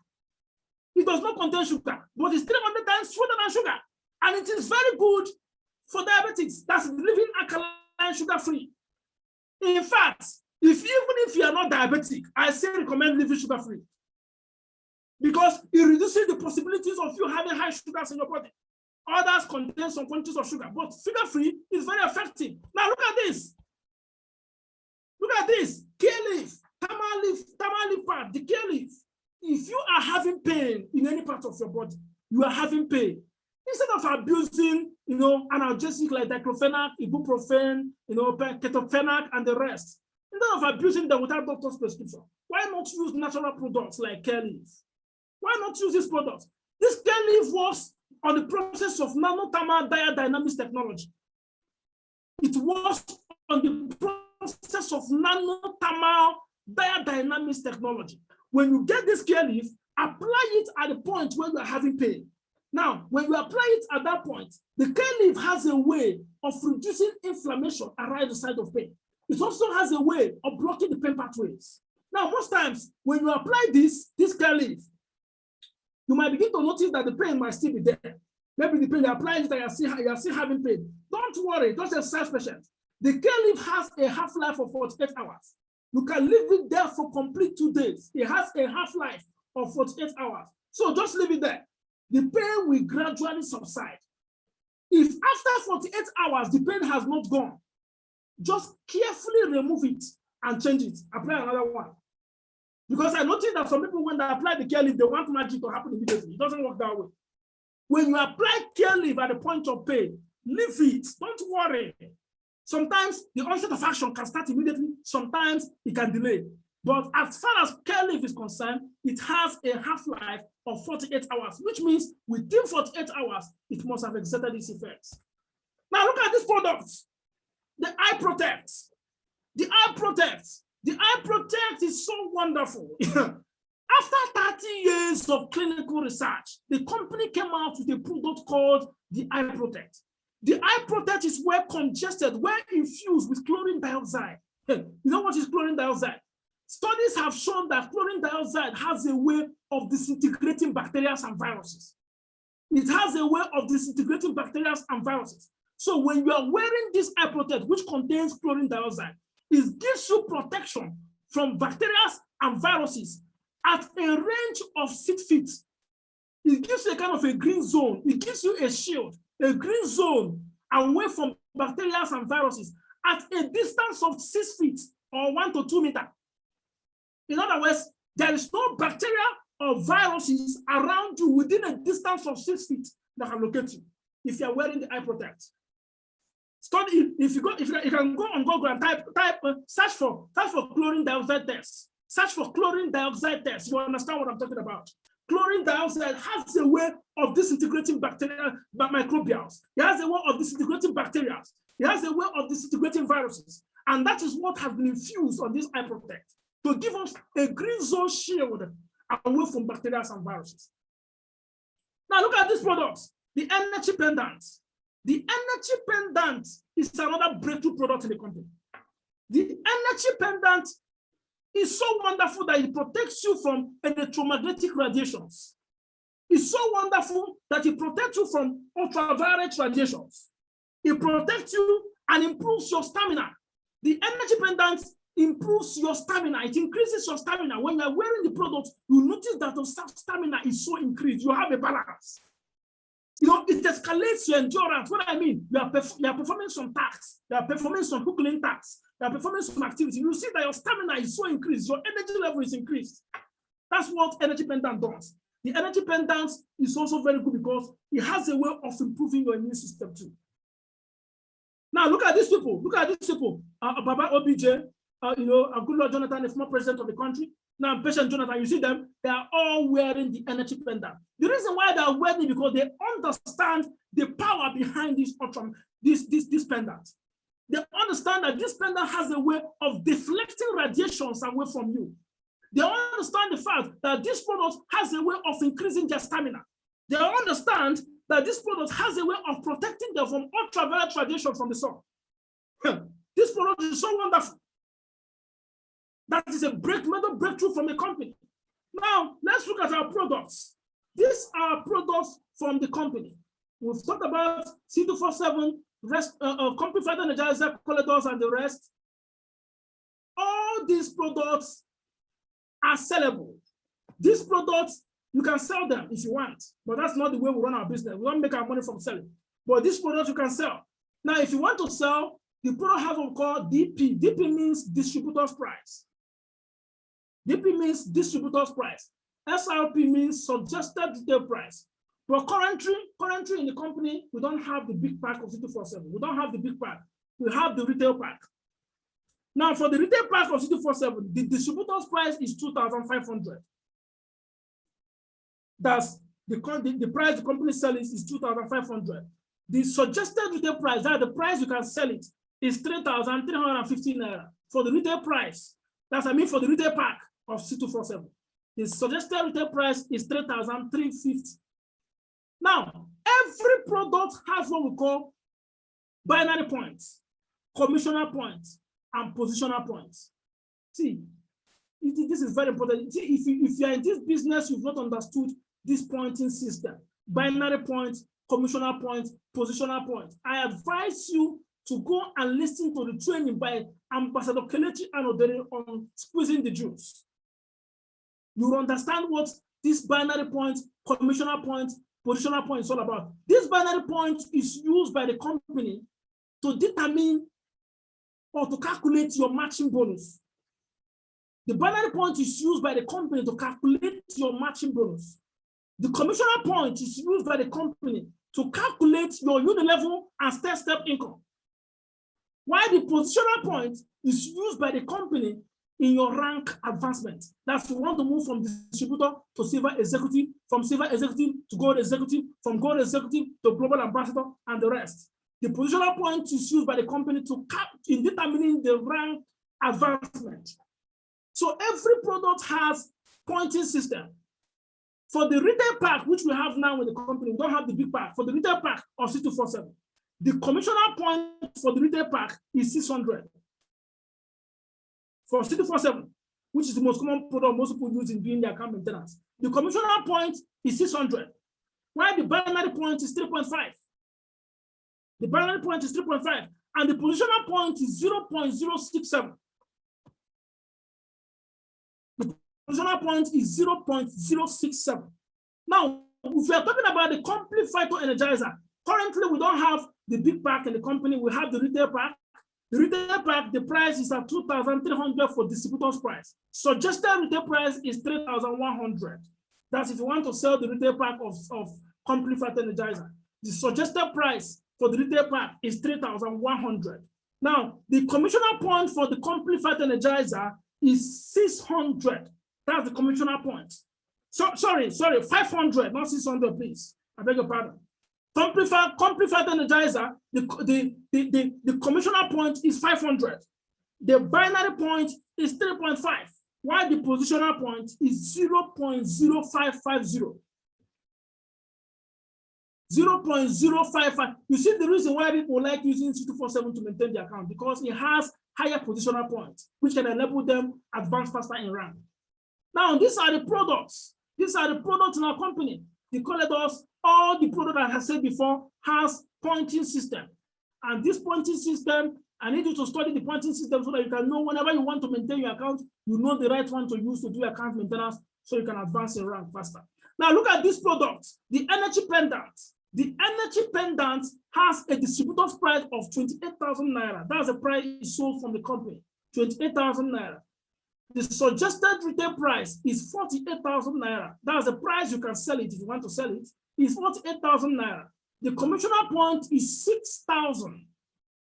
It does not contain sugar, but it's 300 times sweeter than sugar. And it is very good for diabetics. That's Living Alkaline sugar-free. In fact, even if you are not diabetic, I still recommend Living sugar-free because it reduces the possibilities of you having high sugars in your body. Others contain some quantities of sugar, but sugar-free is very effective. Now look at this. Look at this. Kale leaf, tama leaf part, the kale leaf. If you are having pain in any part of your body, you are having pain. Instead of abusing, analgesic like diclofenac, ibuprofen, ketoprofen, and the rest, instead of abusing them without doctor's prescription, why not use natural products like kale leaf? Why not use this product? This cane leaf works on the process of nanothermal diadynamics technology. It works on the process of nanothermal diadynamics technology. When you get this cane leaf, apply it at the point where you are having pain. Now, when you apply it at that point, the cane leaf has a way of reducing inflammation around the site of pain. It also has a way of blocking the pain pathways. Now, most times, when you apply this cane leaf, you might begin to notice that the pain might still be there. Maybe the pain you apply it and you're still having pain. Don't worry, don't exercise patience. The cane leaf has a half-life of 48 hours. You can leave it there for complete 2 days. It has a half-life of 48 hours. So just leave it there. The pain will gradually subside. If after 48 hours, the pain has not gone, just carefully remove it and change it. Apply another one. Because I noticed that some people, when they apply the cane leaf, they want magic to happen immediately. It doesn't work that way. When you apply cane leaf at the point of pain, leave it. Don't worry. Sometimes the onset of action can start immediately. Sometimes it can delay. But as far as cane leaf is concerned, it has a half-life of 48 hours, which means within 48 hours, it must have exerted its effects. Now look at this product. The Eye Protect. The Eye Protect. The Eye Protect is so wonderful. After 30 years of clinical research, the company came out with a product called the Eye Protect. The Eye Protect is well congested, well infused with chlorine dioxide. You know what is chlorine dioxide? Studies have shown that chlorine dioxide has a way of disintegrating bacteria and viruses. It has a way of disintegrating bacteria and viruses. So when you are wearing this Eye Protect, which contains chlorine dioxide, it gives you protection from bacteria and viruses at a range of 6 feet. It gives you a kind of a green zone. It gives you a shield, a green zone away from bacteria and viruses at a distance of 6 feet or 1 to 2 meters. In other words, there is no bacteria or viruses around you within a distance of 6 feet that can locate you if you are wearing the Eye Protect. Study, if you can go on Google and search for chlorine dioxide tests. Search for chlorine dioxide tests. You understand what I'm talking about? Chlorine dioxide has a way of disintegrating bacteria, microbials. It has a way of disintegrating bacteria. It has a way of disintegrating viruses. And that is what has been infused on this Eye Protect to give us a green zone shield away from bacteria and viruses. Now look at this product, the energy pendant. The energy pendant is another breakthrough product in the company. The energy pendant is so wonderful that it protects you from electromagnetic radiations. It's so wonderful that it protects you from ultraviolet radiations. It protects you and improves your stamina. The energy pendant improves your stamina. It increases your stamina. When you're wearing the product, you notice that your stamina is so increased. You have a balance. You know, it escalates your endurance. What I mean, you are performing some tasks, you are performing some huckling tasks, you are performing some activity. You see that your stamina is so increased, your energy level is increased. That's what energy pendant does. The energy pendant is also very good because it has a way of improving your immune system too. Now look at these people. Look at these people. Baba OBJ, good Lord Jonathan, the former president of the country. Now, patient Jonathan, you see them, they are all wearing the energy pendant. The reason why they are wearing it because they understand the power behind this pendant. They understand that this pendant has a way of deflecting radiations away from you. They understand the fact that this product has a way of increasing their stamina. They understand that this product has a way of protecting them from ultraviolet radiation from the sun. This product is so wonderful. That is a major breakthrough from the company. Now, let's look at our products. These are products from the company. We've talked about C247, company phytoenergizer, Cholesterduz, and the rest. All these products are sellable. These products, you can sell them if you want, but that's not the way we run our business. We don't make our money from selling. But these products you can sell. Now, if you want to sell, the product has what we call DP. DP means distributor's price. DP means distributor's price. SRP means suggested retail price. But currently in the company, we don't have the big pack of C247. We don't have the big pack. We have the retail pack. Now, for the retail pack of C247, the distributor's price is $2,500. That's the price the company sells is 2,500. The suggested retail price, that the price you can sell it, is 3,350 naira for the retail price. That's for the retail pack of C247. The suggested retail price is 3,350. Now, every product has what we call binary points, commissioner points, and positional points. See, this is very important. See, if you are in this business, you've not understood this pointing system, binary points, commissioner points, positional points. I advise you to go and listen to the training by Ambassador Kelechi Anodere on squeezing the juice. You will understand what this binary point, commissioner point, positional point is all about. This binary point is used by the company to determine or to calculate your matching bonus. The binary point is used by the company to calculate your matching bonus. The commissioner point is used by the company to calculate your unilevel and step income. While the positional point is used by the company in your rank advancement. That's you want to move from distributor to silver executive, from silver executive to gold executive, from gold executive to global ambassador, and the rest. The positional point is used by the company to in determining the rank advancement. So every product has pointing system. For the retail pack, which we have now with the company, we don't have the big pack. For the retail pack of C247, the commissioner point for the retail pack is 600. For C247, which is the most common product most people use in doing their account maintenance, the commissioner point is 600, while the binary point is 3.5. The binary point is 3.5, and the positional point is 0.067. The positional point is 0.067. Now, if we are talking about the complete phytoenergizer, currently we don't have the big pack in the company, we have the retail pack. The retail pack, the price is at 2,300 for distributor's price. Suggested retail price is 3,100. That's if you want to sell the retail pack of complete phytoenergizer. The suggested price for the retail pack is 3,100. Now, the commissioner point for the complete phytoenergizer is 600. That's the commissioner point. So, sorry, 500, not 600, please. I beg your pardon. Complete phytoenergizer, the commissioner point is 500. The binary point is 3.5, while the positional point is 0.0550. 0.055. You see the reason why people like using C247 to maintain the account, because it has higher positional points, which can enable them advance faster in rank. Now, these are the products. These are the products in our company. The Cholesterduz, all the product that I said before has pointing system. And this pointing system, I need you to study the pointing system so that you can know whenever you want to maintain your account, you know the right one to use to do account maintenance so you can advance in rank faster. Now look at this product, the energy pendant. The energy pendant has a distributor's price of 28,000 naira. That's the price it sold from the company, 28,000 naira. The suggested retail price is 48,000 naira. That's the price you can sell it if you want to sell it. It's 48,000 naira. The commissioner point is 6,000.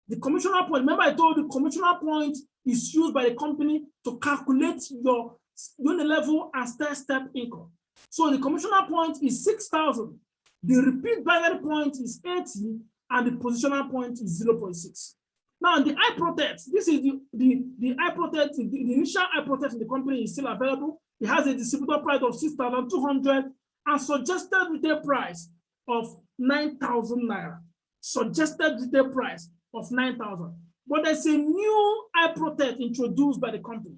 The commissioner point, remember I told you, the commissioner point is used by the company to calculate your unilevel and step income. So the commissioner point is 6,000. The repeat binary point is 80, and the positional point is 0.6. Now the eye protect, this is the eye protect, the initial eye protect in the company is still available. It has a distributor price of 6,200 and suggested retail price of 9,000 naira. Suggested retail price of 9,000. But there's a new eye protect introduced by the company.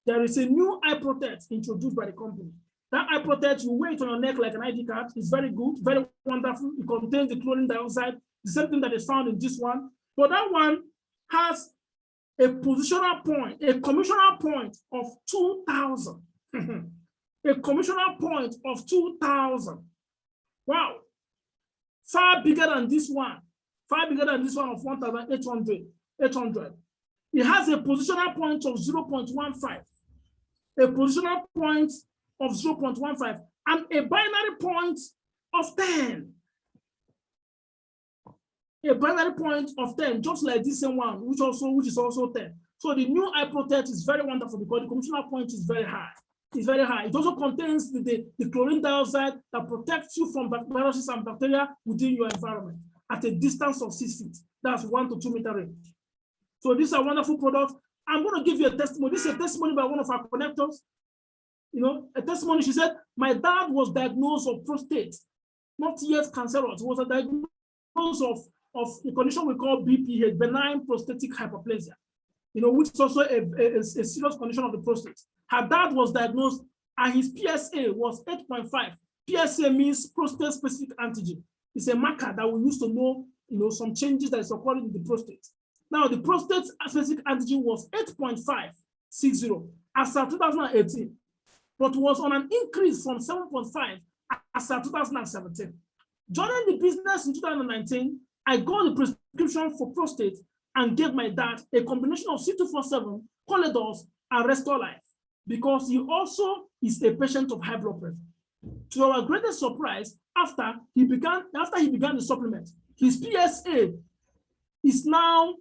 There is a new eye protect introduced by the company. That eye protect, you wear it on your neck like an ID card. It's very good, very wonderful. It contains the chlorine dioxide, the same thing that is found in this one. But that one has a positional point, a commissioner point of 2,000. A commissioner point of 2,000. Wow. Far bigger than this one. Far bigger than this one of 1,800. It has a positional point of 0.15. A positional point of 0.15 and a binary point of 10. A binary point of 10, just like this same one, which is also 10. So the new eye protect is very wonderful because the commissioner point is very high. is very high. It also contains the chlorine dioxide that protects you from viruses and bacteria within your environment at a distance of 6 feet. That's 1 to 2 meter range. So these are wonderful products. I'm going to give you a testimony. This is a testimony by one of our connectors. You know, a testimony. She said, my dad was diagnosed of prostate, not yet cancerous. It was a diagnosis of a condition we call BPH, benign prostatic hyperplasia, you know, which is also a serious condition of the prostate. Her dad was diagnosed and his PSA was 8.5. PSA means prostate specific antigen. It's a marker that we use to know, you know, some changes that is occurring in the prostate. Now, the prostate specific antigen was 8.560 as of 2018, but was on an increase from 7.5 as of 2017. Joining the business in 2019, I got the prescription for prostate and gave my dad a combination of C247, Cholesterduz, and Restore Life, because he also is a patient of high blood pressure. To our greatest surprise, after he began the supplement, his PSA is now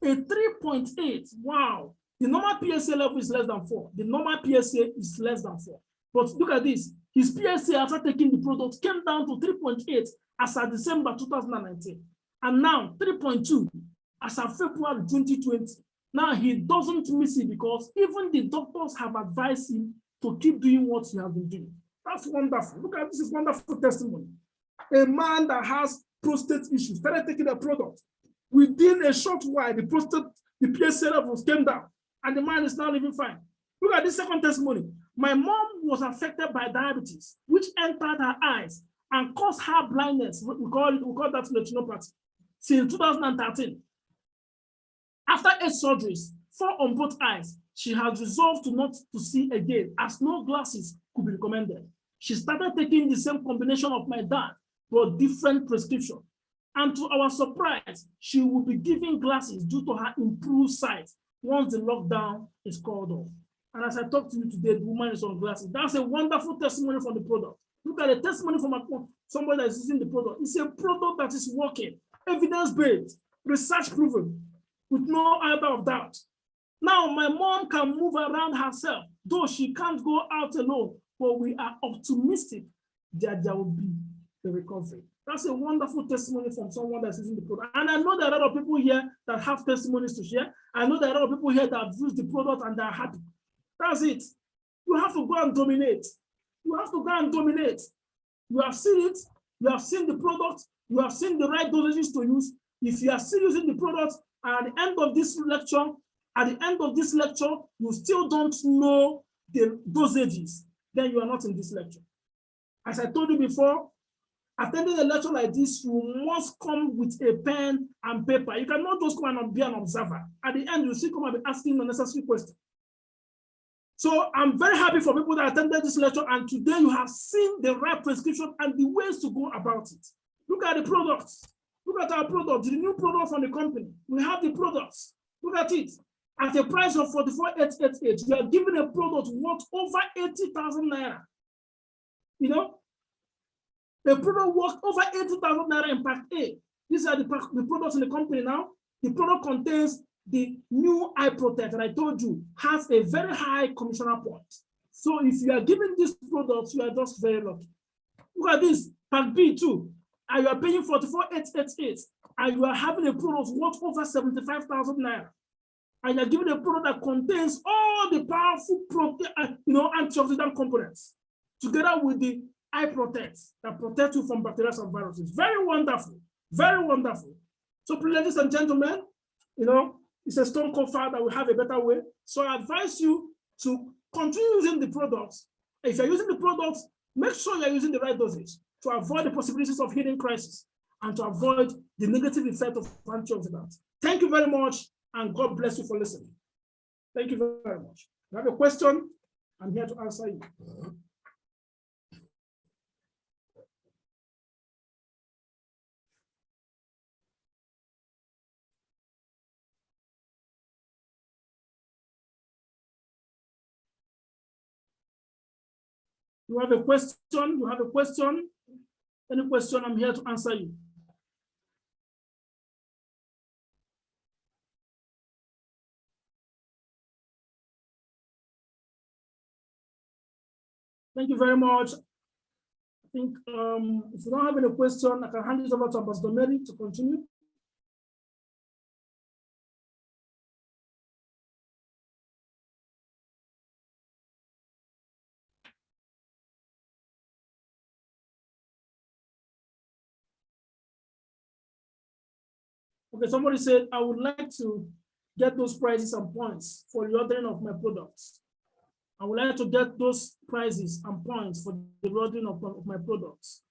a 3.8. Wow. The normal PSA level is less than 4. The normal PSA is less than 4. But look at this. His PSA after taking the product came down to 3.8 as of December 2019. And now 3.2 as of February 2020. Now he doesn't miss it because even the doctors have advised him to keep doing what he has been doing. That's wonderful. Look at this is wonderful testimony. A man that has prostate issues started taking the product. Within a short while, the PSA levels came down, and the man is now living fine. Look at this second testimony. My mom was affected by diabetes, which entered her eyes and caused her blindness. We call that retinopathy. Since 2013. After 8 surgeries, 4 on both eyes, she has resolved not to see again, as no glasses could be recommended. She started taking the same combination of my dad, but different prescription. And to our surprise, she will be giving glasses due to her improved sight once the lockdown is called off. And as I talk to you today, the woman is on glasses. That's a wonderful testimony from the product. Look at the testimony from somebody that is using the product. It's a product that is working, evidence-based, research-proven, with no either of doubt. Now, my mom can move around herself, though she can't go out alone, but we are optimistic that there will be a recovery. That's a wonderful testimony from someone that's using the product. And I know there are a lot of people here that have testimonies to share. I know there are a lot of people here that have used the product and they're happy. That's it. You have to go and dominate. You have to go and dominate. You have seen it. You have seen the product. You have seen the right dosages to use. If you are still using the product, and at the end of this lecture, you still don't know the dosages, then you are not in this lecture. As I told you before, attending a lecture like this, you must come with a pen and paper. You cannot just come and be an observer. At the end, you still come and be asking unnecessary questions. So I'm very happy for people that attended this lecture, and today you have seen the right prescription and the ways to go about it. Look at the products. Look at our product, the new product from the company. We have the products. Look at it. At a price of 44,888, we are giving a product worth over 80,000 naira. You know, a product worth over 80,000 naira in pack A. These are the products in the company now. The product contains the new eye protect that I told you has a very high commissioner point. So if you are giving these products, you are just very lucky. Look at this, pack B too. And you are paying 44,888, and you are having a product worth over 75,000 naira. And you're giving a product that contains all the powerful antioxidant components, together with the eye protect that protect you from bacteria and viruses. Very wonderful, very wonderful. So, ladies and gentlemen, you know, it's a stone cold fact that we have a better way. So I advise you to continue using the products. If you're using the products, make sure you're using the right dosage to avoid the possibilities of hidden crisis and to avoid the negative effect of antioxidants. Thank you very much, and God bless you for listening. Thank you very much. If you have a question, I'm here to answer you. You have a question? You have a question? Any question, I'm here to answer you. Thank you very much. I think if you don't have any question, I can hand it over to Ambassador Mary to continue. Okay, somebody said, I would like to get those prices and points for the ordering of my products. I would like to get those prices and points for the ordering of my products.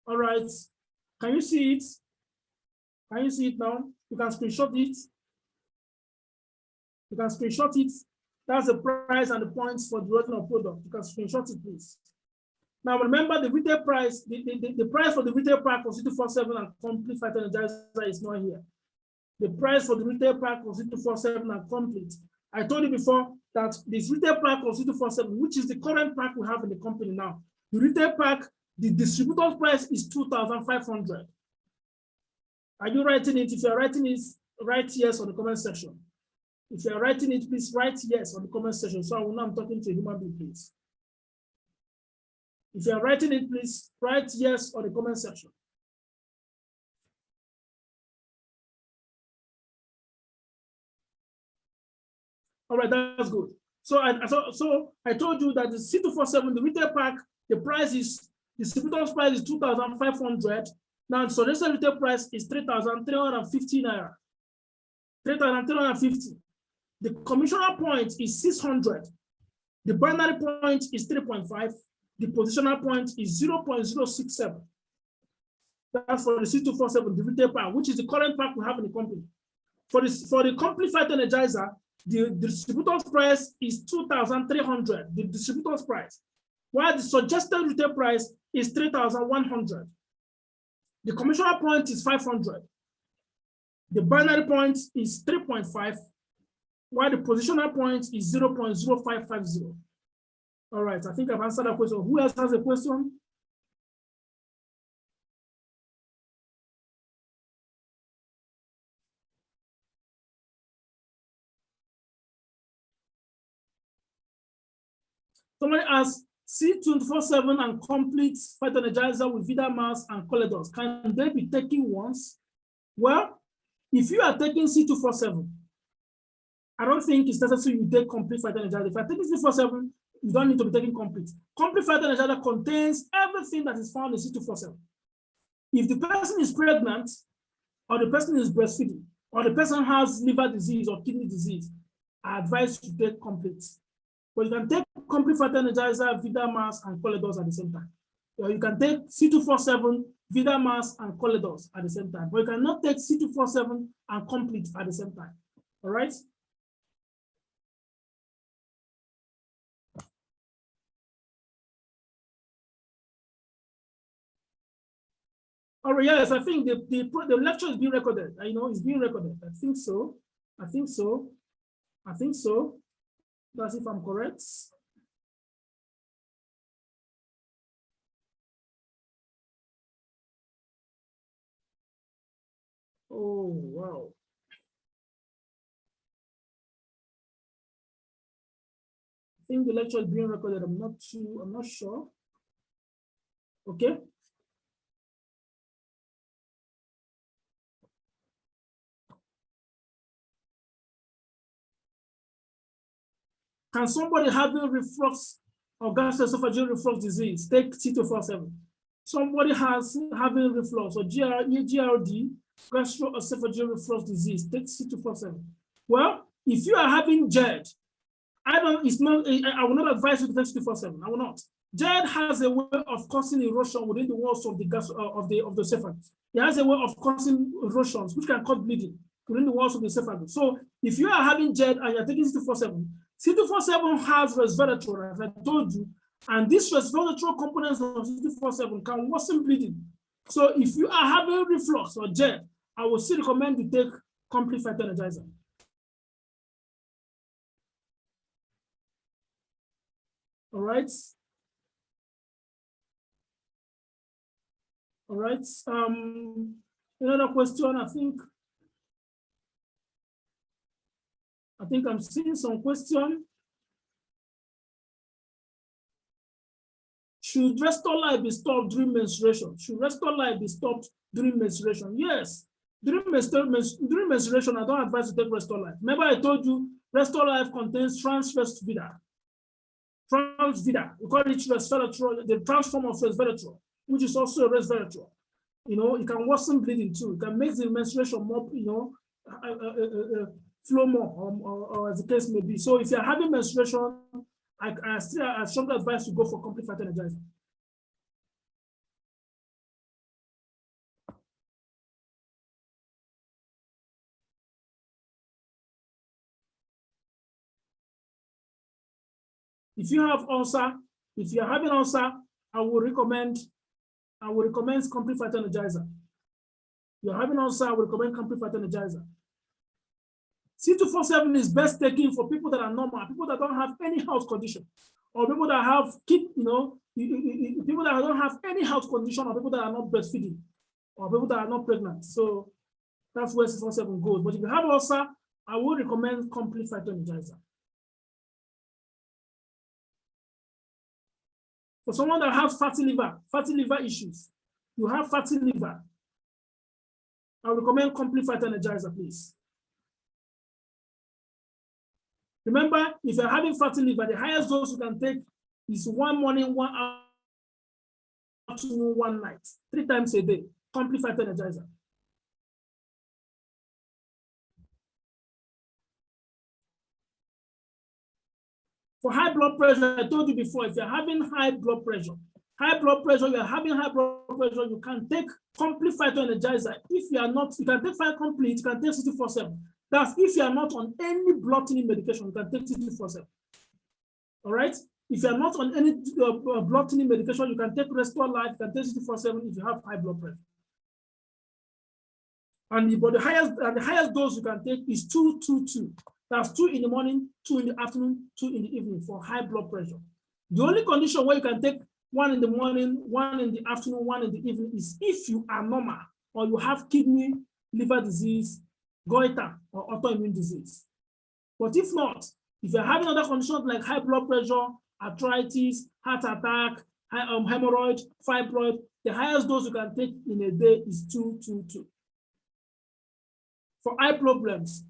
All right, can you see it? Can you see it now? You can screenshot it. You can screenshot it. That's the price and the points for the ordering of product. You can screenshot it, please. Now remember the retail price, the price for the retail pack for C247 and complete phytoenergizer is not here. The price for the retail pack for C247 and complete. I told you before that this retail pack of C247, which is the current pack we have in the company now, the retail pack, the distributor's price is 2,500. Are you writing it? If you're writing it, write yes on the comment section. If you're writing it, please write yes on the comment section. So I will know I'm talking to a human being, please. If you're writing it, please write yes on the comment section. All right, that's good. So I told you that the C247, the retail pack, the price is, the distributor's price is 2,500. Now, so the retail price is 3,350 naira. 3,350. The commissioner point is 600. The binary point is 3.5. The positional point is 0.067. That's for the C247, the retail pack, which is the current pack we have in the company. For the complete phytoenergizer, the distributor's price is 2,300, the distributor's price, while the suggested retail price is 3,100. The commissioner point is 500. The binary point is 3.5, while the positional point is 0.0550. All right, I think I've answered that question. Who else has a question? Somebody asked, C24/7 and complete phytoenergizer with Vidamax and Cholesterduz, can they be taken once? Well, if you are taking C247, I don't think it's necessary you take complete phytoenergizer. If you're taking C247, you don't need to be taking complete. Complete phytoenergizer contains everything that is found in C247. If the person is pregnant, or the person is breastfeeding, or the person has liver disease or kidney disease, I advise you to take complete. But you can take complete phytoenergizer, Vidamax, and Cholesterduz at the same time. Or you can take C247, Vidamax, and Cholesterduz at the same time. But you cannot take C247 and complete at the same time. All right? All right, yes, I think the lecture is being recorded. I know it's being recorded. I think so. I think so. I think so. That's if I'm correct. Oh, wow. I think the lecture is being recorded. I'm not sure. Okay. Can somebody having reflux or gastroesophageal reflux disease take C247? Somebody having reflux or GRD, gastroesophageal reflux disease, take C247. Well, if you are having GERD, I will not advise you to take C247. I will not. GERD has a way of causing erosion within the walls of the esophagus. It has a way of causing erosions, which can cause bleeding within the walls of the esophagus. So if you are having GERD and you're taking C247, C247 has resveratrol, as I told you, and these resveratrol components of C247 can worsen bleeding. So if you are having reflux or GERD, I would still recommend you take complete phytoenergizer. All right. All right. Another question, I think I'm seeing some question. Should Restore be stopped during menstruation? Should Restore be stopped during menstruation? Yes. During menstruation, I don't advise to take Restore. Remember, I told you Restore contains transvida. Transvida. We call it resveratrol, the transform of resveratrol, which is also a resveratrol. You know, it can worsen bleeding too. It can make the menstruation more, you know, flow more, or as the case may be. So if you're having menstruation, I strongly advise you go for complete phytoenergizer. If you have ulcer, if you're having ulcer, I would recommend complete phytoenergizer. You're having ulcer, I would recommend complete phytoenergizer. C247 is best taken for people that are normal, people that don't have any health condition, or people that have people that don't have any health condition, or people that are not breastfeeding, or people that are not pregnant. So that's where C247 goes. But if you have ulcer, I would recommend complete phytoenergizer. For someone that has fatty liver issues, you have fatty liver, I would recommend complete phytoenergizer, please. Remember, if you're having fatty liver, the highest dose you can take is 1 morning, 1 afternoon, 1 night, 3 times a day, complete phytoenergizer. For high blood pressure, I told you before, if you're having high blood pressure, you can take complete phytoenergizer. If you are not, you can take complete, you can take C247. That's if you are not on any blood thinning medication, you can take C247. All right? If you are not on any blood thinning medication, you can take Restore Life, you can take C247 if you have high blood pressure. But the highest dose you can take is 2-2-2. That's 2 in the morning, 2 in the afternoon, 2 in the evening for high blood pressure. The only condition where you can take 1 in the morning, 1 in the afternoon, 1 in the evening is if you are normal or you have kidney, liver disease, goiter, or autoimmune disease. But if not, if you're having other conditions like high blood pressure, arthritis, heart attack, hemorrhoid, fibroid, the highest dose you can take in a day is 2-2-2. For eye problems,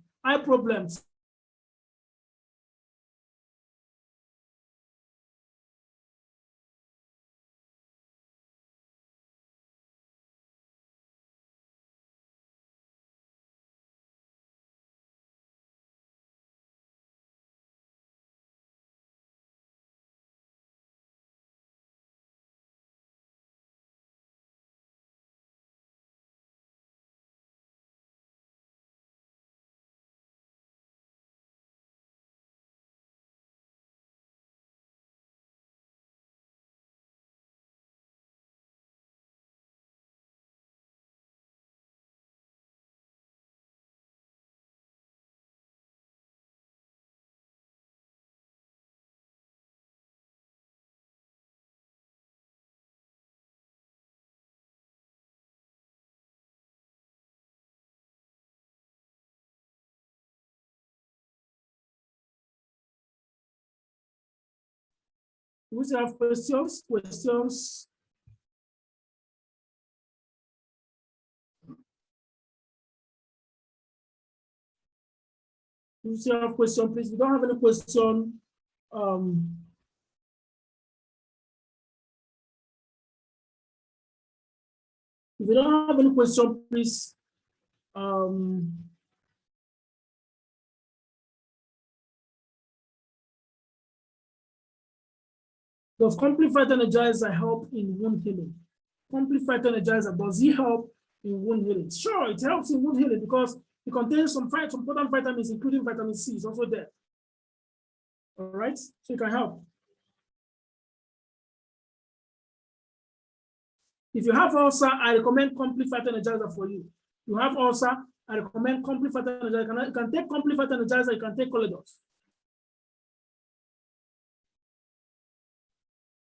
we still have questions. We still have questions, please. If you don't have any question, if you don't have any question, please. Does complete phytoenergizer help in wound healing? Complete phytoenergizer, does it help in wound healing? Sure, it helps in wound healing because it contains some important vitamins, including vitamin C, is also there. All right, so it can help. If you have ulcer, I recommend complete phytoenergizer for you. You have ulcer, I recommend complete phytoenergizer. You can take complete phytoenergizer, you can take Cholesterduz.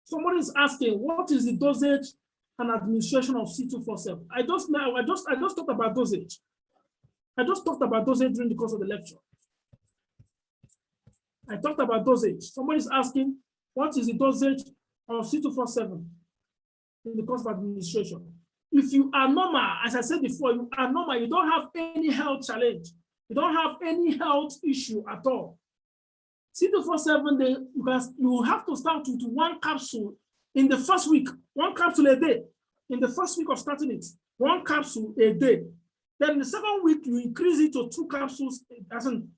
Somebody is asking, what is the dosage and administration of C247? I just talked about dosage. I just talked about dosage during the course of the lecture. I talked about dosage. Somebody is asking, what is the dosage or C247 in the course of administration. If you are normal, as I said before, you are normal, you don't have any health challenge, you don't have any health issue at all. C247, you have to start with 1 capsule in the first week, 1 capsule a day. In the first week of starting it, 1 capsule a day. Then the second week, you increase it to 2 capsules, as in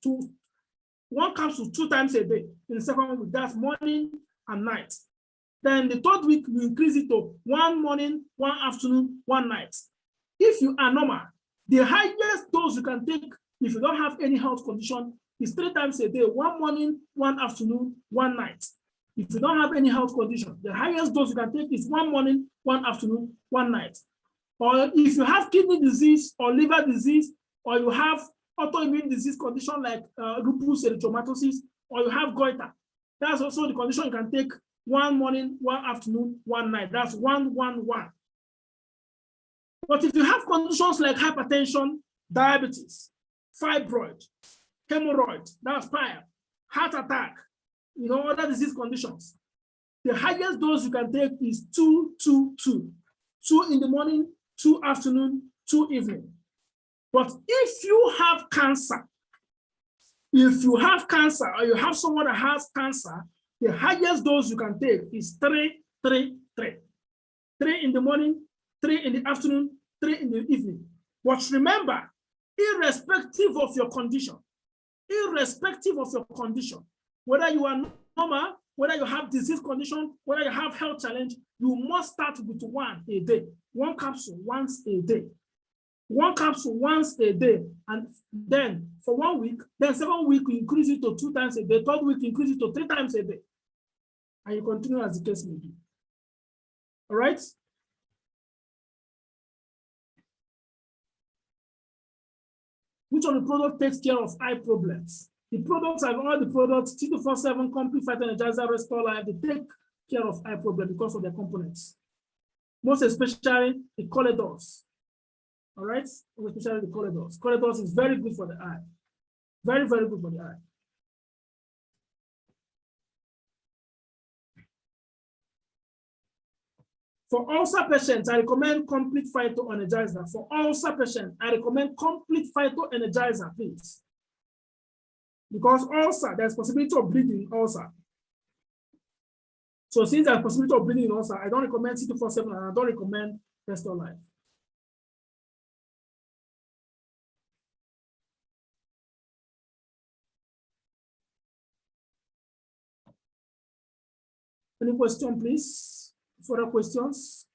1 capsule 2 times a day. In the second week, that's morning and night. Then the third week, you increase it to 1 morning, 1 afternoon, 1 night. If you are normal, the highest dose you can take if you don't have any health condition is 3 times a day, 1 morning, 1 afternoon, 1 night. If you don't have any health condition, the highest dose you can take is 1 morning, 1 afternoon, 1 night. Or if you have kidney disease or liver disease, or you have autoimmune disease condition like lupus erythematosus, or you have goiter, that's also the condition you can take 1 morning, 1 afternoon, 1 night. That's 1, 1, 1. But if you have conditions like hypertension, diabetes, fibroid, hemorrhoid, that's bile, heart attack, other disease conditions, the highest dose you can take is 2, 2, 2. 2 in the morning, 2 afternoon, 2 evening. But if you have cancer, or you have someone that has cancer, the highest dose you can take is 3, 3, 3. 3 in the morning, 3 in the afternoon, 3 in the evening. But remember, irrespective of your condition, whether you are normal, whether you have disease condition, whether you have health challenge, you must start with 1 a day, 1 capsule once a day. 1 capsule once a day, and then for 1 week, then 2nd week you increase it to 2 times a day, 3rd week you increase it to 3 times a day, and you continue as the case may be. All right. Which of the product takes care of eye problems? The products are all the products, C247, Complete Phytoenergizer, Restore Life, they take care of eye problems because of their components. Most especially the Cholesterduz. All right, especially the Cholesterduz. Cholesterduz is very good for the eye. Very, very good for the eye. For ulcer patients, I recommend Complete Phytoenergizer. For ulcer patients, I recommend Complete Phytoenergizer, please. Because ulcer, there's possibility of bleeding ulcer. So since there's possibility of bleeding ulcer, I don't recommend C247 and I don't recommend Restore Life. Any question, please? Further questions?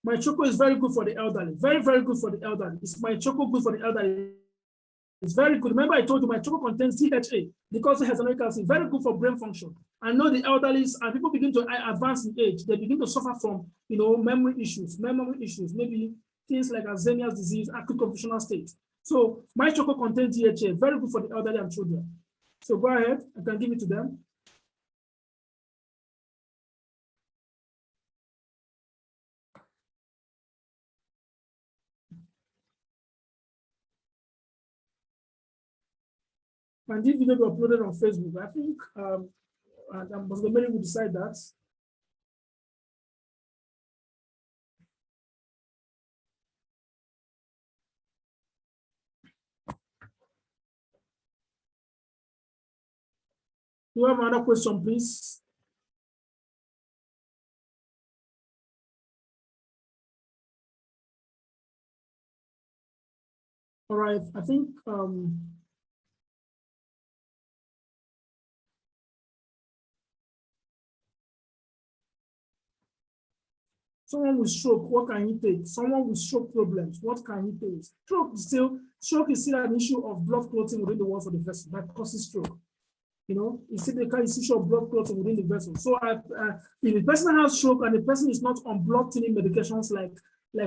MyChoco is very good for the elderly. Very, very good for the elderly. Is MyChoco good for the elderly? It's very good. Remember, I told you MyChoco contains DHA because it has hyaluronic acid. Very good for brain function. I know the elderly and people begin to advance in age. They begin to suffer from, memory issues, maybe things like Alzheimer's disease, acute confusional state. So MyChoco contains DHA. Very good for the elderly and children. So go ahead. I can give it to them. And this video will be uploaded on Facebook. I think Ambassador Mary will decide that. Do you have another question, please? All right, I think someone with stroke, what can he take? Someone with stroke problems, what can he take? Stroke is still an issue of blood clotting within the walls of the vessel that causes stroke. It's still the issue of blood clotting within the vessel. So if the person has stroke and the person is not on blood thinning medications like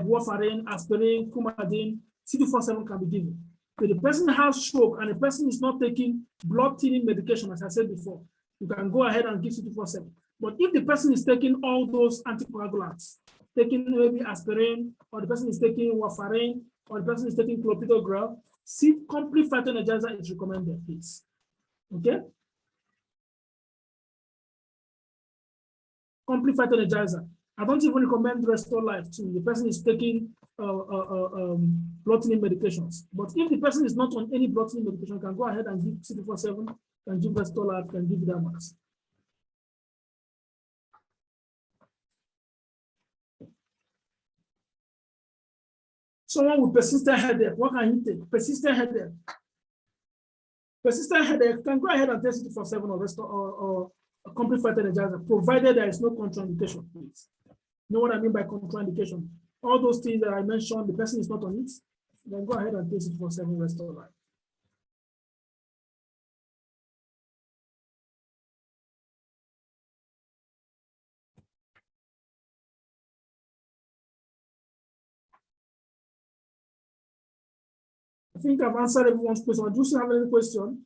warfarin, aspirin, coumadin, C247 can be given. If the person has stroke and the person is not taking blood thinning medication, as I said before, you can go ahead and give C247. But if the person is taking all those anticoagulants, taking maybe aspirin, or the person is taking warfarin, or the person is taking clopidogrel, complete phytoenergizer is recommended, please. Okay? Complete phytoenergizer. I don't even recommend Restore Life too. The person is taking blood thinning medications. But if the person is not on any blood thinning medication, can go ahead and give C24/7, can give Restore Life, can give Vidamax. Someone with persistent headache, what can he take? Persistent headache. Persistent headache can go ahead and take C24/7 or Restore or a complete phytoenergizer, provided there is no contraindication, please. You know what I mean by contraindication? All those things that I mentioned, the person is not on it, then go ahead and take C24/7 Restore Life. I think I've answered everyone's question. Do you have any question?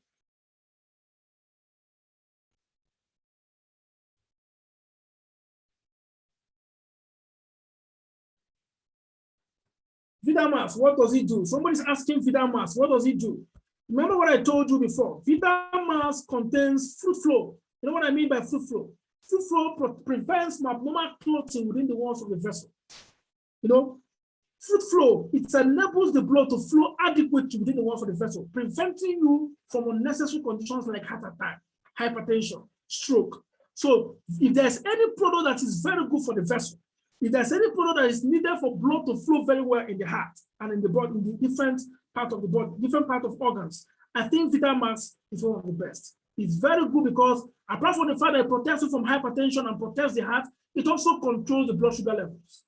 Vidamax, what does it do? Somebody's asking Vidamax, what does it do? Remember what I told you before. Vidamax contains fluid flow. You know what I mean by fluid flow? Fluid flow prevents abnormal clotting within the walls of the vessel. You know, fluid flow, it enables the blood to flow adequately within the walls of the vessel, preventing you from unnecessary conditions like heart attack, hypertension, stroke. So if there's any product that is very good for the vessel, if there's any product that is needed for blood to flow very well in the heart and in the body, in the different part of the body, different part of organs, I think Vidamax is one of the best. It's very good because apart from the fact that it protects you from hypertension and protects the heart, it also controls the blood sugar levels.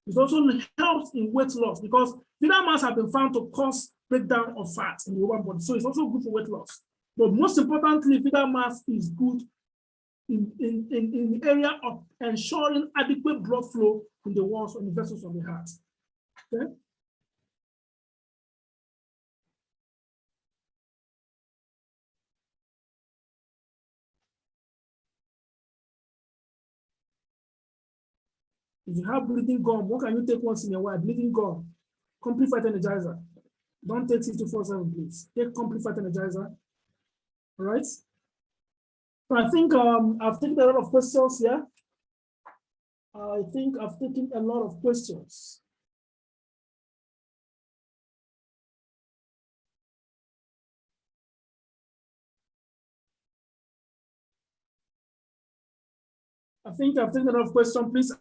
It also helps in weight loss because Vidamax have been found to cause breakdown of fat in the human body. So it's also good for weight loss. But most importantly, Vidamax is good in the area of ensuring adequate blood flow in the walls and the vessels of the heart. Okay? If you have bleeding gum, what can you take once in a while? Bleeding gum, complete phytoenergizer. Don't take C24/7, please. Take complete phytoenergizer. All right. So I think I've taken a lot of questions here. I think I've taken a lot of questions. I think I've taken a lot of questions. Please,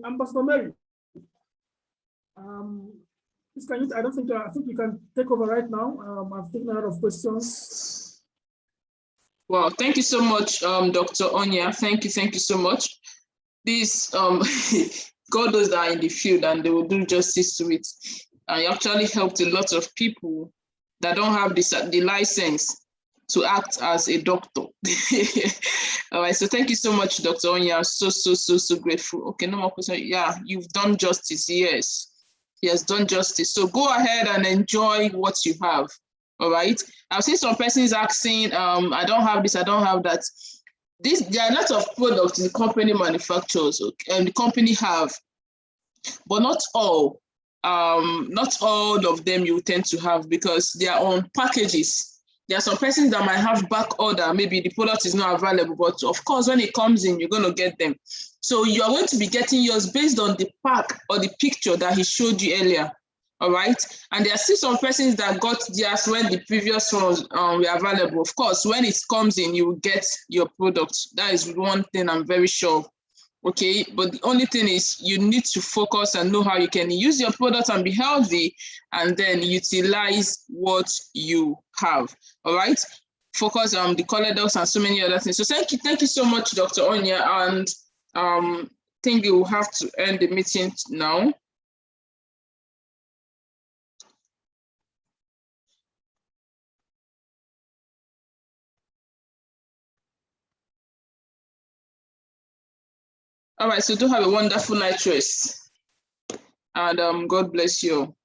Ambassador Mary. I think you can take over right now. I've taken a lot of questions. Well, thank you so much, Dr. Onya. Thank you so much. These God those that are in the field and they will do justice to it. And you actually helped a lot of people that don't have the license to act as a doctor. All right, so thank you so much, Dr. Onya. I'm so grateful. Okay, no more questions. Yeah, you've done justice. Yes, he has done justice. So go ahead and enjoy what you have. All right. I've seen some persons asking, I don't have this, I don't have that. There are lots of products the company manufactures and the company have, but not all. Not all of them you tend to have because they are on packages. There are some persons that might have back order. Maybe the product is not available, but of course, when it comes in, you're going to get them. So you are going to be getting yours based on the pack or the picture that he showed you earlier. All right. And there are still some persons that got theirs when the previous ones were available. Of course, when it comes in, you will get your product. That is one thing I'm very sure. Okay, but the only thing is you need to focus and know how you can use your product and be healthy and then utilize what you have. All right, focus on the Cholesterduz and so many other things. So thank you so much, Dr. Onya, and I think we will have to end the meeting now. All right, so do have a wonderful night rest. And God bless you.